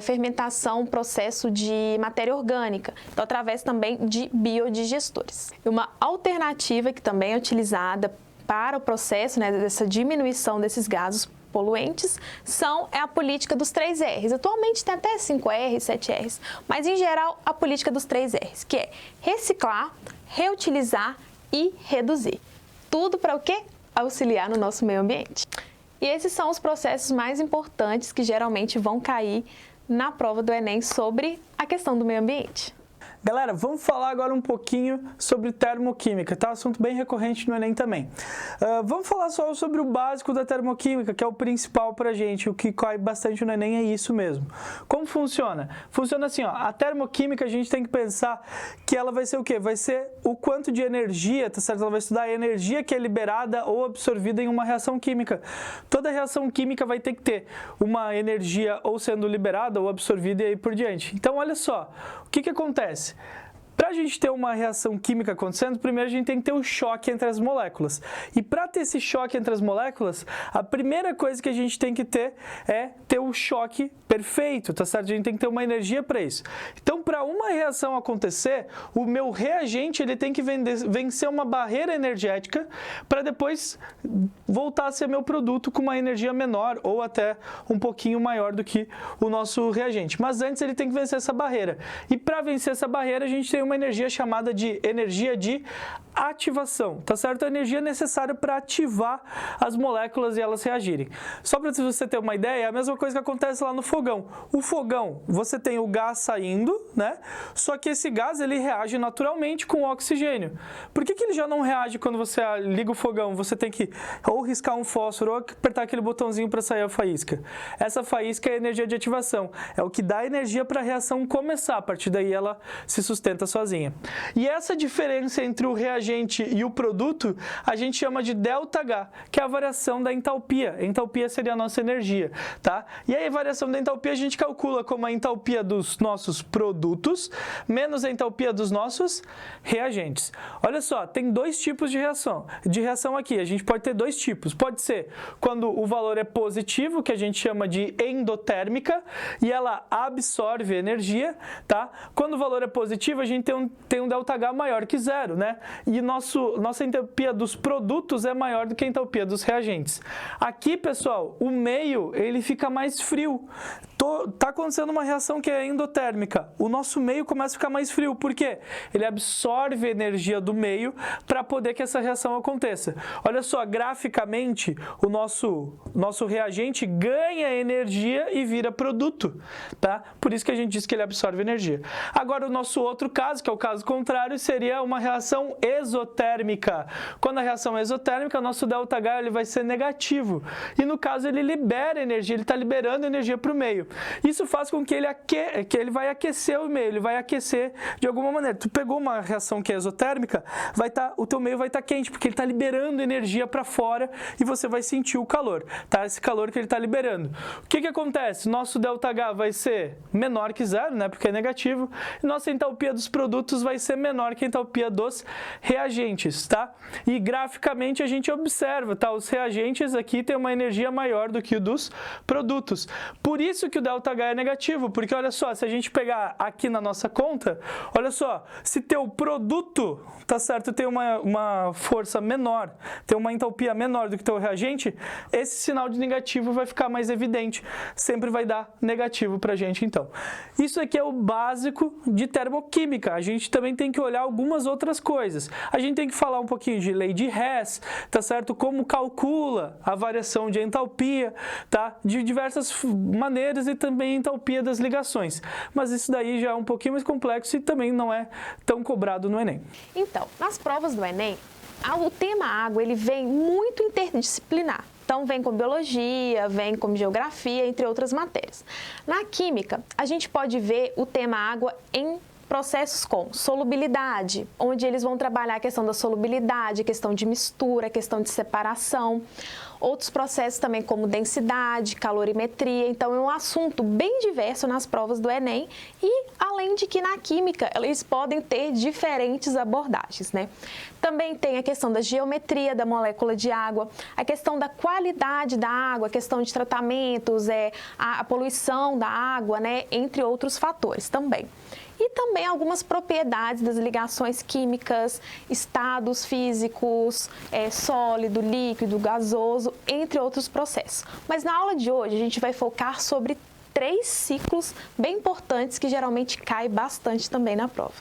fermentação, processo de matéria orgânica, então através também de biodigestores. Uma alternativa que também é utilizada para o processo, né, dessa diminuição desses gases poluentes é a política dos 3 R's. Atualmente tem até 5 R's, 7 R's, mas em geral a política dos 3 R's, que é reciclar, reutilizar e reduzir. Tudo para o quê? Auxiliar no nosso meio ambiente. E esses são os processos mais importantes que geralmente vão cair na prova do Enem sobre a questão do meio ambiente. Galera, vamos falar agora um pouquinho sobre termoquímica, tá? Assunto bem recorrente no Enem também. Vamos falar só sobre o básico da termoquímica, que é o principal pra gente, o que cai bastante no Enem é isso mesmo. Como funciona? Funciona assim, ó, a termoquímica a gente tem que pensar que ela vai ser o quê? Vai ser o quanto de energia, tá certo? Ela vai estudar a energia que é liberada ou absorvida em uma reação química. Toda reação química vai ter que ter uma energia ou sendo liberada ou absorvida e aí por diante. Então, olha só, o que acontece? Para a gente ter uma reação química acontecendo, primeiro a gente tem que ter o choque entre as moléculas. E para ter esse choque entre as moléculas, a primeira coisa que a gente tem que ter é ter o choque perfeito, tá certo? A gente tem que ter uma energia para isso. Então, para uma reação acontecer, o meu reagente ele tem que vencer uma barreira energética para depois voltar a ser meu produto com uma energia menor ou até um pouquinho maior do que o nosso reagente. Mas antes ele tem que vencer essa barreira. E para vencer essa barreira, a gente tem uma energia chamada de energia de ativação, tá certo? A energia necessária para ativar as moléculas e elas reagirem. Só para você ter uma ideia, é a mesma coisa que acontece lá no fogão. O fogão, você tem o gás saindo, né? Só que esse gás, ele reage naturalmente com o oxigênio. Por que ele já não reage quando você liga o fogão? Você tem que ou riscar um fósforo ou apertar aquele botãozinho para sair a faísca. Essa faísca é a energia de ativação. É o que dá energia para a reação começar. A partir daí ela se sustenta sozinha. E essa diferença entre o reagente e o produto, a gente chama de ΔH, que é a variação da entalpia. A entalpia seria a nossa energia, tá? E aí a variação da entalpia a gente calcula como a entalpia dos nossos produtos menos a entalpia dos nossos reagentes. Olha só, tem 2 tipos de reação aqui. A gente pode ter 2 tipos. Pode ser quando o valor é positivo, que a gente chama de endotérmica, e ela absorve energia, tá? Quando o valor é positivo, a gente tem um ΔH maior que 0, né? E nossa entalpia dos produtos é maior do que a entalpia dos reagentes. Aqui, pessoal, o meio ele fica mais frio. Tá acontecendo uma reação que é endotérmica. O nosso meio começa a ficar mais frio. Por quê? Ele absorve a energia do meio para poder que essa reação aconteça. Olha só, graficamente, o nosso reagente ganha energia e vira produto, tá? Por isso que a gente diz que ele absorve energia. Agora, o nosso outro caso, que é o caso contrário, seria uma reação exotérmica. Quando a reação é exotérmica, nosso ΔH ele vai ser negativo. E no caso, ele libera energia, ele está liberando energia para o meio. Isso faz com que ele vai aquecer o meio, ele vai aquecer de alguma maneira. Tu pegou uma reação que é exotérmica, o teu meio vai estar quente, porque ele está liberando energia para fora e você vai sentir o calor, tá? Esse calor que ele está liberando. O que acontece? Nosso ΔH vai ser menor que zero, né? Porque é negativo. E nossa entalpia dos produtos vai ser menor que a entalpia dos reagentes, tá? E graficamente a gente observa, tá? Os reagentes aqui têm uma energia maior do que o dos produtos. Por isso que o ΔH é negativo, porque olha só, se a gente pegar aqui na nossa conta, olha só, se teu produto, tá certo, tem uma força menor, tem uma entalpia menor do que teu reagente, esse sinal de negativo vai ficar mais evidente, sempre vai dar negativo pra gente então. Isso aqui é o básico de termoquímica, a gente também tem que olhar algumas outras coisas. A gente tem que falar um pouquinho de lei de Hess, tá certo? Como calcula a variação de entalpia, tá? De diversas maneiras e também entalpia das ligações. Mas isso daí já é um pouquinho mais complexo e também não é tão cobrado no Enem. Então, nas provas do Enem, o tema água ele vem muito interdisciplinar. Então, vem com biologia, vem com geografia, entre outras matérias. Na química, a gente pode ver o tema água em processos com solubilidade, onde eles vão trabalhar a questão da solubilidade, a questão de mistura, a questão de separação. Outros processos também como densidade, calorimetria. Então, é um assunto bem diverso nas provas do Enem e, além de que na química, eles podem ter diferentes abordagens, né? Também tem a questão da geometria da molécula de água, a questão da qualidade da água, a questão de tratamentos, a poluição da água, né? Entre outros fatores também. E também algumas propriedades das ligações químicas, estados físicos, sólido, líquido, gasoso, entre outros processos. Mas na aula de hoje a gente vai focar sobre 3 ciclos bem importantes que geralmente caem bastante também na prova.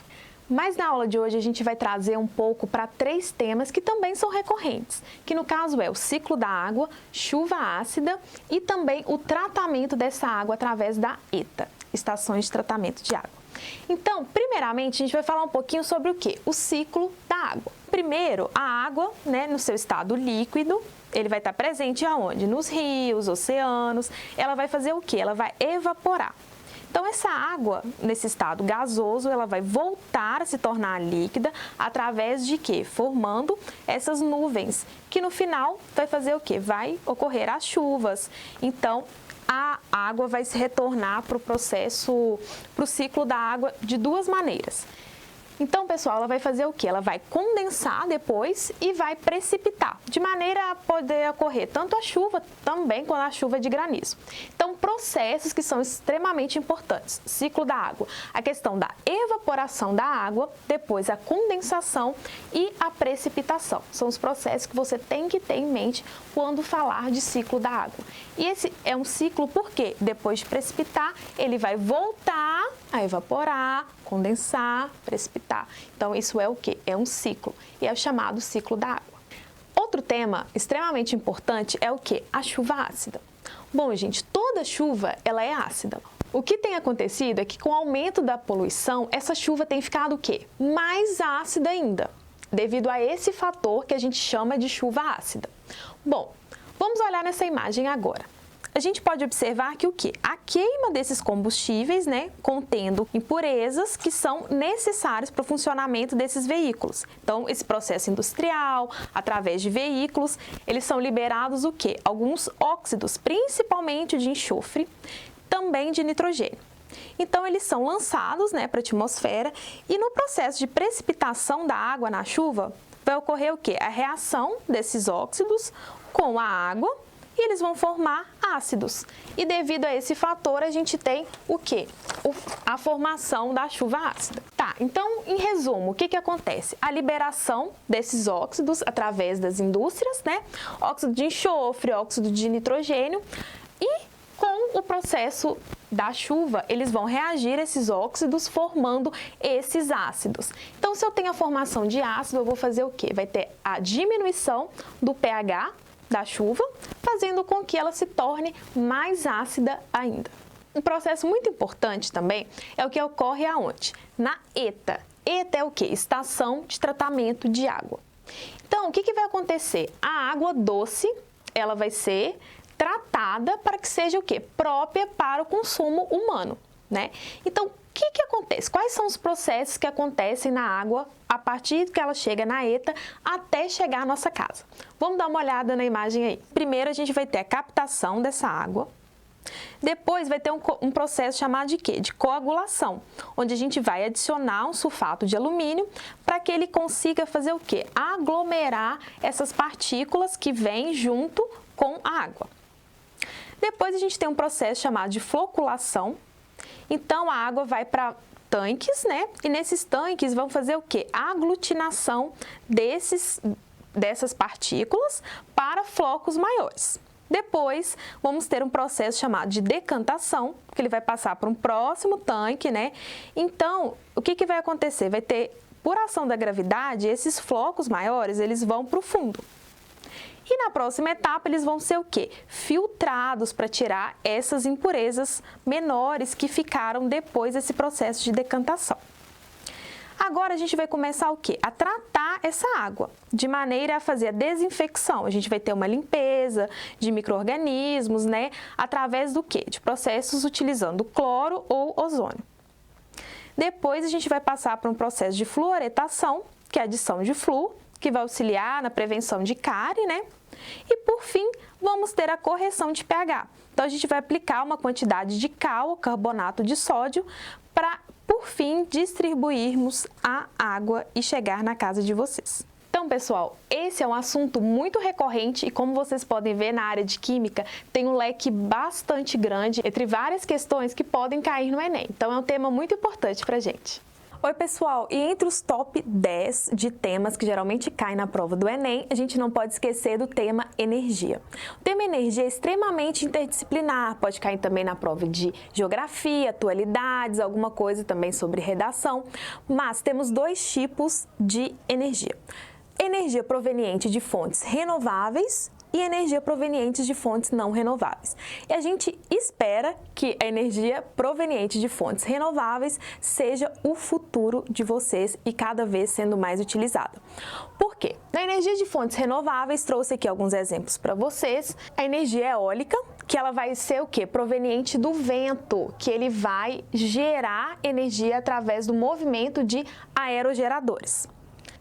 Mas na aula de hoje a gente vai trazer um pouco para 3 temas que também são recorrentes, que no caso é o ciclo da água, chuva ácida e também o tratamento dessa água através da ETA, estações de tratamento de água. Então, primeiramente, a gente vai falar um pouquinho sobre o quê? O ciclo da água. Primeiro, a água, né, no seu estado líquido, ele vai estar presente aonde? Nos rios, oceanos. Ela vai fazer o quê? Ela vai evaporar. Então, essa água, nesse estado gasoso, ela vai voltar a se tornar líquida através de quê? Formando essas nuvens, que no final vai fazer o quê? Vai ocorrer as chuvas. Então, a água vai se retornar para o processo, para o ciclo da água de 2 maneiras. Então, pessoal, ela vai fazer o quê? Ela vai condensar depois e vai precipitar, de maneira a poder ocorrer tanto a chuva também quanto a chuva de granizo. Então, processos que são extremamente importantes. Ciclo da água, a questão da evaporação da água, depois a condensação e a precipitação. São os processos que você tem que ter em mente quando falar de ciclo da água. E esse é um ciclo porque depois de precipitar, ele vai voltar a evaporar, condensar, precipitar. Então, isso é o quê? É um ciclo e é o chamado ciclo da água. Outro tema extremamente importante é o quê? A chuva ácida. Bom, gente, toda chuva ela é ácida. O que tem acontecido é que com o aumento da poluição, essa chuva tem ficado o quê? Mais ácida ainda, devido a esse fator que a gente chama de chuva ácida. Bom, vamos olhar nessa imagem agora. A gente pode observar que o quê? A queima desses combustíveis, né, contendo impurezas que são necessárias para o funcionamento desses veículos. Então, esse processo industrial, através de veículos, eles são liberados o quê? Alguns óxidos, principalmente de enxofre, também de nitrogênio. Então, eles são lançados, né, para a atmosfera e no processo de precipitação da água na chuva, vai ocorrer o quê? A reação desses óxidos com a água e eles vão formar ácidos. E devido a esse fator, a gente tem o quê? A formação da chuva ácida. Tá, então, em resumo, o que acontece? A liberação desses óxidos através das indústrias, né? Óxido de enxofre, óxido de nitrogênio e com o processo da chuva, eles vão reagir a esses óxidos formando esses ácidos. Então, se eu tenho a formação de ácido, eu vou fazer o quê? Vai ter a diminuição do pH da chuva, fazendo com que ela se torne mais ácida ainda. Um processo muito importante também é o que ocorre aonde? Na ETA. ETA é o quê? Estação de tratamento de água. Então, o que vai acontecer? A água doce, ela vai ser tratada para que seja o quê? Própria para o consumo humano, né? Então, o que acontece? Quais são os processos que acontecem na água a partir que ela chega na ETA até chegar à nossa casa? Vamos dar uma olhada na imagem aí. Primeiro, a gente vai ter a captação dessa água. Depois vai ter um processo chamado de quê? De coagulação, onde a gente vai adicionar um sulfato de alumínio para que ele consiga fazer o quê? Aglomerar essas partículas que vêm junto com a água. Depois a gente tem um processo chamado de floculação. Então a água vai para tanques, né? E nesses tanques vão fazer o quê? A aglutinação dessas partículas para flocos maiores. Depois, vamos ter um processo chamado de decantação, que ele vai passar para um próximo tanque, né? Então, o que vai acontecer? Vai ter, por ação da gravidade, esses flocos maiores, eles vão para o fundo. E na próxima etapa, eles vão ser o quê? Filtrados para tirar essas impurezas menores que ficaram depois desse processo de decantação. Agora a gente vai começar o quê? A tratar essa água, de maneira a fazer a desinfecção. A gente vai ter uma limpeza de micro-organismos, né? Através do quê? De processos utilizando cloro ou ozônio. Depois a gente vai passar para um processo de fluoretação, que é a adição de flúor, que vai auxiliar na prevenção de cárie, né? E por fim, vamos ter a correção de pH. Então a gente vai aplicar uma quantidade de cal, carbonato de sódio, para por fim, distribuirmos a água e chegar na casa de vocês. Então, pessoal, esse é um assunto muito recorrente e, como vocês podem ver, na área de Química tem um leque bastante grande entre várias questões que podem cair no Enem. Então, é um tema muito importante para a gente. Oi, pessoal! E entre os top 10 de temas que geralmente caem na prova do Enem, a gente não pode esquecer do tema energia. O tema energia é extremamente interdisciplinar, pode cair também na prova de geografia, atualidades, alguma coisa também sobre redação, mas temos dois tipos de energia. Energia proveniente de fontes renováveis e energia proveniente de fontes não renováveis. E a gente espera que a energia proveniente de fontes renováveis seja o futuro de vocês e cada vez sendo mais utilizada. Por quê? Na energia de fontes renováveis, trouxe aqui alguns exemplos para vocês. A energia eólica, que ela vai ser o quê? Proveniente do vento, que ele vai gerar energia através do movimento de aerogeradores.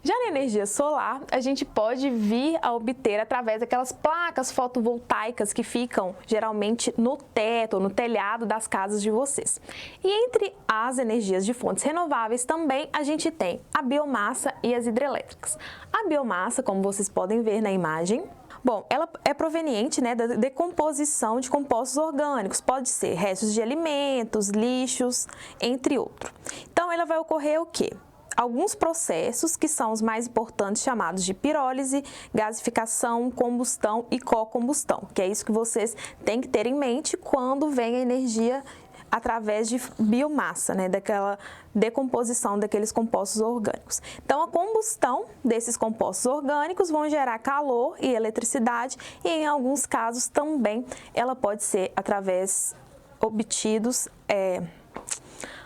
Já na energia solar, a gente pode vir a obter através daquelas placas fotovoltaicas que ficam geralmente no teto ou no telhado das casas de vocês. E entre as energias de fontes renováveis também a gente tem a biomassa e as hidrelétricas. A biomassa, como vocês podem ver na imagem, bom, ela é proveniente, né, da decomposição de compostos orgânicos, pode ser restos de alimentos, lixos, entre outros. Então, ela vai ocorrer o quê? Alguns processos que são os mais importantes, chamados de pirólise, gasificação, combustão e co-combustão, que é isso que vocês têm que ter em mente quando vem a energia através de biomassa, né, daquela decomposição daqueles compostos orgânicos. Então, a combustão desses compostos orgânicos vão gerar calor e eletricidade e, em alguns casos, também ela pode ser através obtidos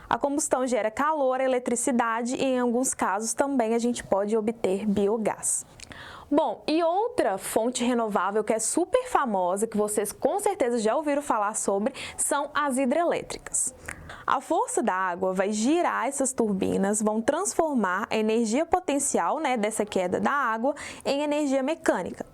a combustão gera calor, eletricidade e, em alguns casos, também a gente pode obter biogás. Bom, e outra fonte renovável que é super famosa, que vocês com certeza já ouviram falar sobre, são as hidrelétricas. A força da água vai girar essas turbinas, vão transformar a energia potencial, né, dessa queda da água em energia mecânica.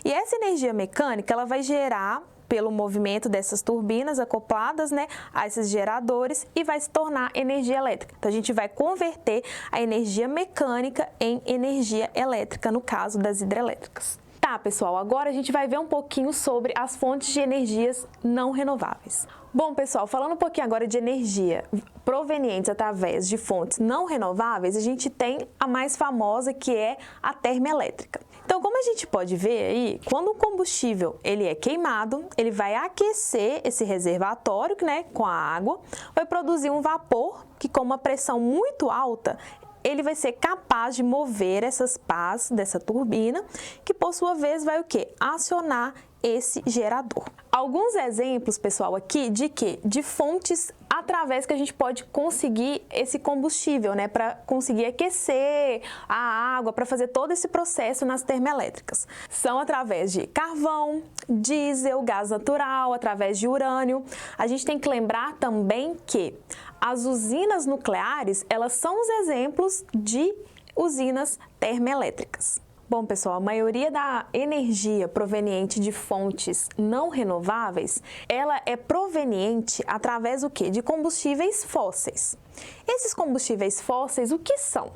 E essa energia mecânica ela vai gerar pelo movimento dessas turbinas acopladas, né, a esses geradores e vai se tornar energia elétrica. Então, a gente vai converter a energia mecânica em energia elétrica, no caso das hidrelétricas. Tá, pessoal, agora a gente vai ver um pouquinho sobre as fontes de energias não renováveis. Bom, pessoal, falando um pouquinho agora de energia provenientes através de fontes não renováveis, a gente tem a mais famosa, que é a termoelétrica. Então, como a gente pode ver aí, quando o combustível ele é queimado, ele vai aquecer esse reservatório, né, com a água, vai produzir um vapor que, com uma pressão muito alta, ele vai ser capaz de mover essas pás dessa turbina, que por sua vez vai o quê? Acionar esse gerador. Alguns exemplos, pessoal, aqui de quê? De fontes através que a gente pode conseguir esse combustível, né? Para conseguir aquecer a água, para fazer todo esse processo nas termoelétricas. São através de carvão, diesel, gás natural, através de urânio. A gente tem que lembrar também que as usinas nucleares, elas são os exemplos de usinas termoelétricas. Bom, pessoal, a maioria da energia proveniente de fontes não renováveis, ela é proveniente através do quê? De combustíveis fósseis. Esses combustíveis fósseis, o que são?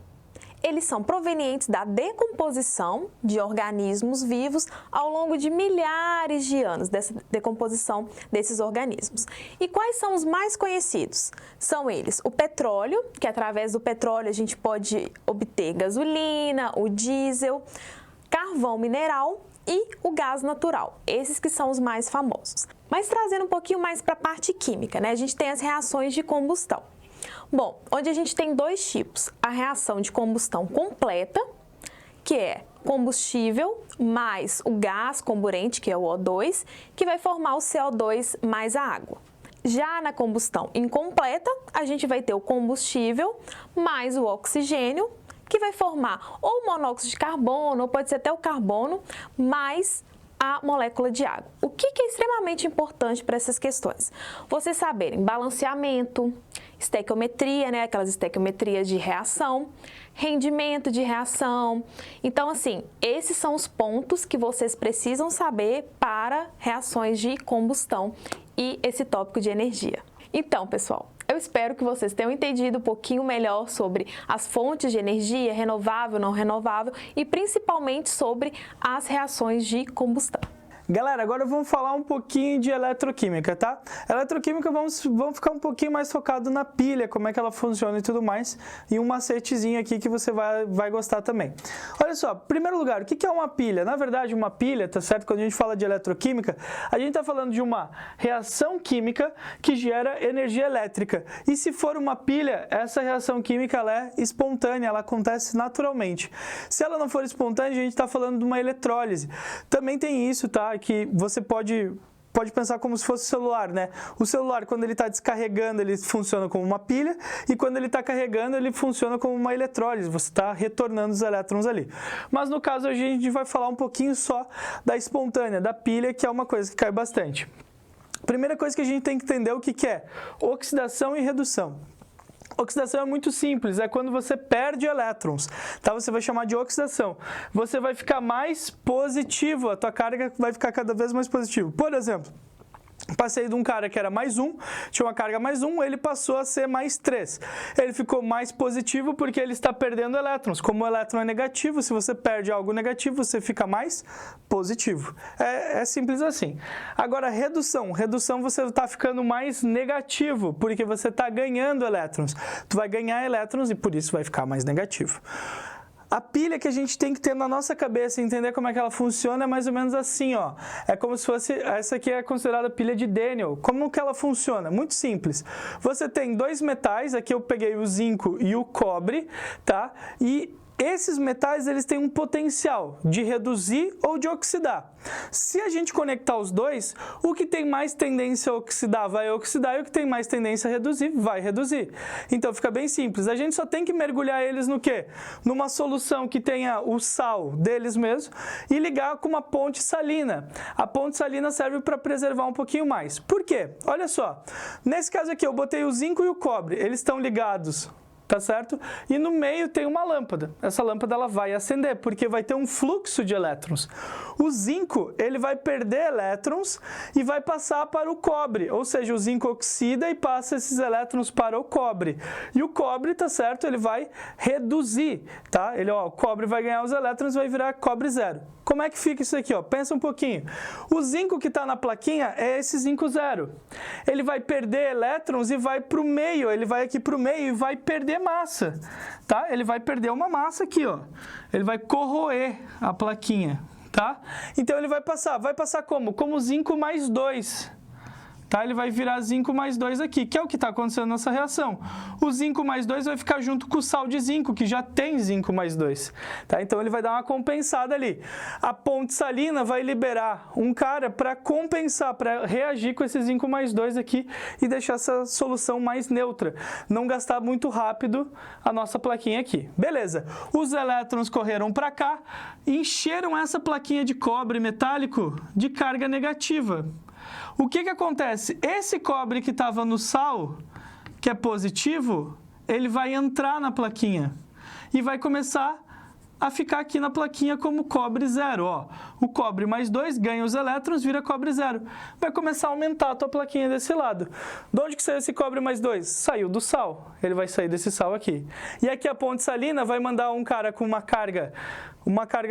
Eles são provenientes da decomposição de organismos vivos ao longo de milhares de anos, dessa decomposição desses organismos. E quais são os mais conhecidos? São eles o petróleo, que através do petróleo a gente pode obter gasolina, o diesel, carvão mineral e o gás natural. Esses que são os mais famosos. Mas trazendo um pouquinho mais para a parte química, né? A gente tem as reações de combustão. Bom, onde a gente tem dois tipos, a reação de combustão completa, que é combustível mais o gás comburente, que é o O2, que vai formar o CO2 mais a água. Já na combustão incompleta, a gente vai ter o combustível mais o oxigênio, que vai formar ou o monóxido de carbono, ou pode ser até o carbono, mais a molécula de água. O que é extremamente importante para essas questões? Vocês saberem balanceamento, estequiometria, né, aquelas estequiometrias de reação, rendimento de reação. Então, assim, esses são os pontos que vocês precisam saber para reações de combustão e esse tópico de energia. Então, pessoal, eu espero que vocês tenham entendido um pouquinho melhor sobre as fontes de energia, renovável, não renovável, e principalmente sobre as reações de combustão. Galera, agora vamos falar um pouquinho de eletroquímica, tá? Eletroquímica, vamos ficar um pouquinho mais focado na pilha, como é que ela funciona e tudo mais, e um macetezinho aqui que você vai gostar também. Olha só, primeiro lugar, o que é uma pilha? Na verdade, uma pilha, tá certo? Quando a gente fala de eletroquímica, a gente tá falando de uma reação química que gera energia elétrica. E se for uma pilha, essa reação química ela é espontânea, ela acontece naturalmente. Se ela não for espontânea, a gente tá falando de uma eletrólise. Também tem isso, tá? Que você pode pensar como se fosse o celular, né? O celular, quando ele está descarregando, ele funciona como uma pilha, e quando ele está carregando, ele funciona como uma eletrólise. Você está retornando os elétrons ali. Mas no caso, hoje a gente vai falar um pouquinho só da espontânea, da pilha, que é uma coisa que cai bastante. Primeira coisa que a gente tem que entender o que é oxidação e redução. Oxidação é muito simples, é quando você perde elétrons, tá? Você vai chamar de oxidação. Você vai ficar mais positivo, a tua carga vai ficar cada vez mais positiva. Por exemplo, passei de um cara que era mais 1, tinha uma carga mais 1, ele passou a ser mais 3. Ele ficou mais positivo porque ele está perdendo elétrons. Como o elétron é negativo, se você perde algo negativo, você fica mais positivo. É simples assim. Agora, redução. Redução, você está ficando mais negativo, porque você está ganhando elétrons. Tu vai ganhar elétrons e por isso vai ficar mais negativo. A pilha que a gente tem que ter na nossa cabeça e entender como é que ela funciona é mais ou menos assim, ó. É como se fosse, essa aqui é considerada pilha de Daniel. Como que ela funciona? Muito simples. Você tem dois metais, aqui eu peguei o zinco e o cobre, tá? E esses metais, eles têm um potencial de reduzir ou de oxidar. Se a gente conectar os dois, o que tem mais tendência a oxidar vai oxidar e o que tem mais tendência a reduzir vai reduzir. Então fica bem simples. A gente só tem que mergulhar eles no quê? Numa solução que tenha o sal deles mesmo e ligar com uma ponte salina. A ponte salina serve para preservar um pouquinho mais. Por quê? Olha só. Nesse caso aqui eu botei o zinco e o cobre. Eles estão ligados, tá certo? E no meio tem uma lâmpada. Essa lâmpada ela vai acender, porque vai ter um fluxo de elétrons. O zinco, ele vai perder elétrons e vai passar para o cobre, ou seja, o zinco oxida e passa esses elétrons para o cobre. E o cobre, tá certo? Ele vai reduzir, tá? O cobre vai ganhar os elétrons e vai virar cobre zero. Como é que fica isso aqui, ó? Pensa um pouquinho. O zinco que está na plaquinha é esse zinco zero. Ele vai perder elétrons e vai para o meio, ele vai aqui para o meio e vai perder massa, tá? Ele vai perder uma massa aqui, ó. Ele vai corroer a plaquinha, tá? Então ele vai passar como? Como zinco mais 2, tá? Ele vai virar zinco mais 2 aqui, que é o que está acontecendo nessa reação. O zinco mais 2 vai ficar junto com o sal de zinco, que já tem zinco mais 2, tá? Então ele vai dar uma compensada ali. A ponte salina vai liberar um cara para compensar, para reagir com esse zinco mais 2 aqui e deixar essa solução mais neutra, não gastar muito rápido a nossa plaquinha aqui. Beleza, os elétrons correram para cá e encheram essa plaquinha de cobre metálico de carga negativa. O que acontece? Esse cobre que estava no sal, que é positivo, ele vai entrar na plaquinha e vai começar a ficar aqui na plaquinha como cobre zero. Ó, o cobre mais 2 ganha os elétrons, vira cobre zero. Vai começar a aumentar a tua plaquinha desse lado. De onde que saiu esse cobre mais 2? Saiu do sal. Ele vai sair desse sal aqui. E aqui a ponte salina vai mandar um cara com uma carga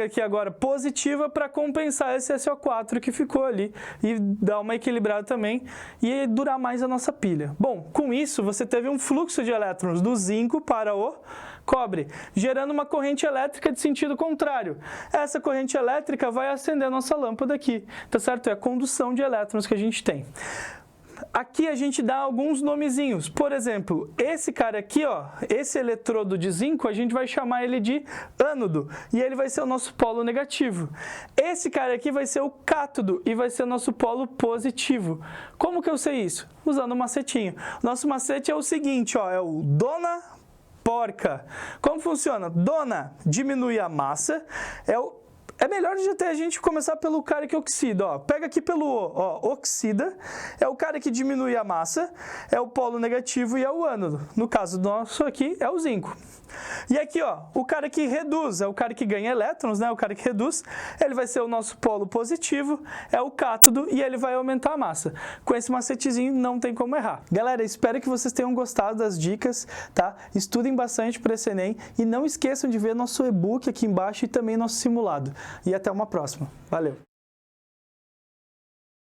aqui agora positiva para compensar esse SO4 que ficou ali e dar uma equilibrada também e durar mais a nossa pilha. Bom, com isso você teve um fluxo de elétrons do zinco para o cobre, gerando uma corrente elétrica de sentido contrário. Essa corrente elétrica vai acender a nossa lâmpada aqui, tá certo? É a condução de elétrons que a gente tem. Aqui a gente dá alguns nomezinhos. Por exemplo, esse cara aqui, ó, esse eletrodo de zinco, a gente vai chamar ele de ânodo e ele vai ser o nosso polo negativo. Esse cara aqui vai ser o cátodo e vai ser o nosso polo positivo. Como que eu sei isso? Usando um macetinho. Nosso macete é o seguinte, ó, é o dona porca. Como funciona? Dona diminui a massa, é melhor a gente começar pelo cara que oxida, ó. Pega aqui pelo O, ó, oxida, é o cara que diminui a massa, é o polo negativo e é o ânodo. No caso do nosso aqui, é o zinco. E aqui, ó, o cara que reduz, é o cara que ganha elétrons, né? O cara que reduz, ele vai ser o nosso polo positivo, é o cátodo e ele vai aumentar a massa. Com esse macetezinho não tem como errar. Galera, espero que vocês tenham gostado das dicas, tá? Estudem bastante para esse Enem e não esqueçam de ver nosso e-book aqui embaixo e também nosso simulado. E até uma próxima. Valeu!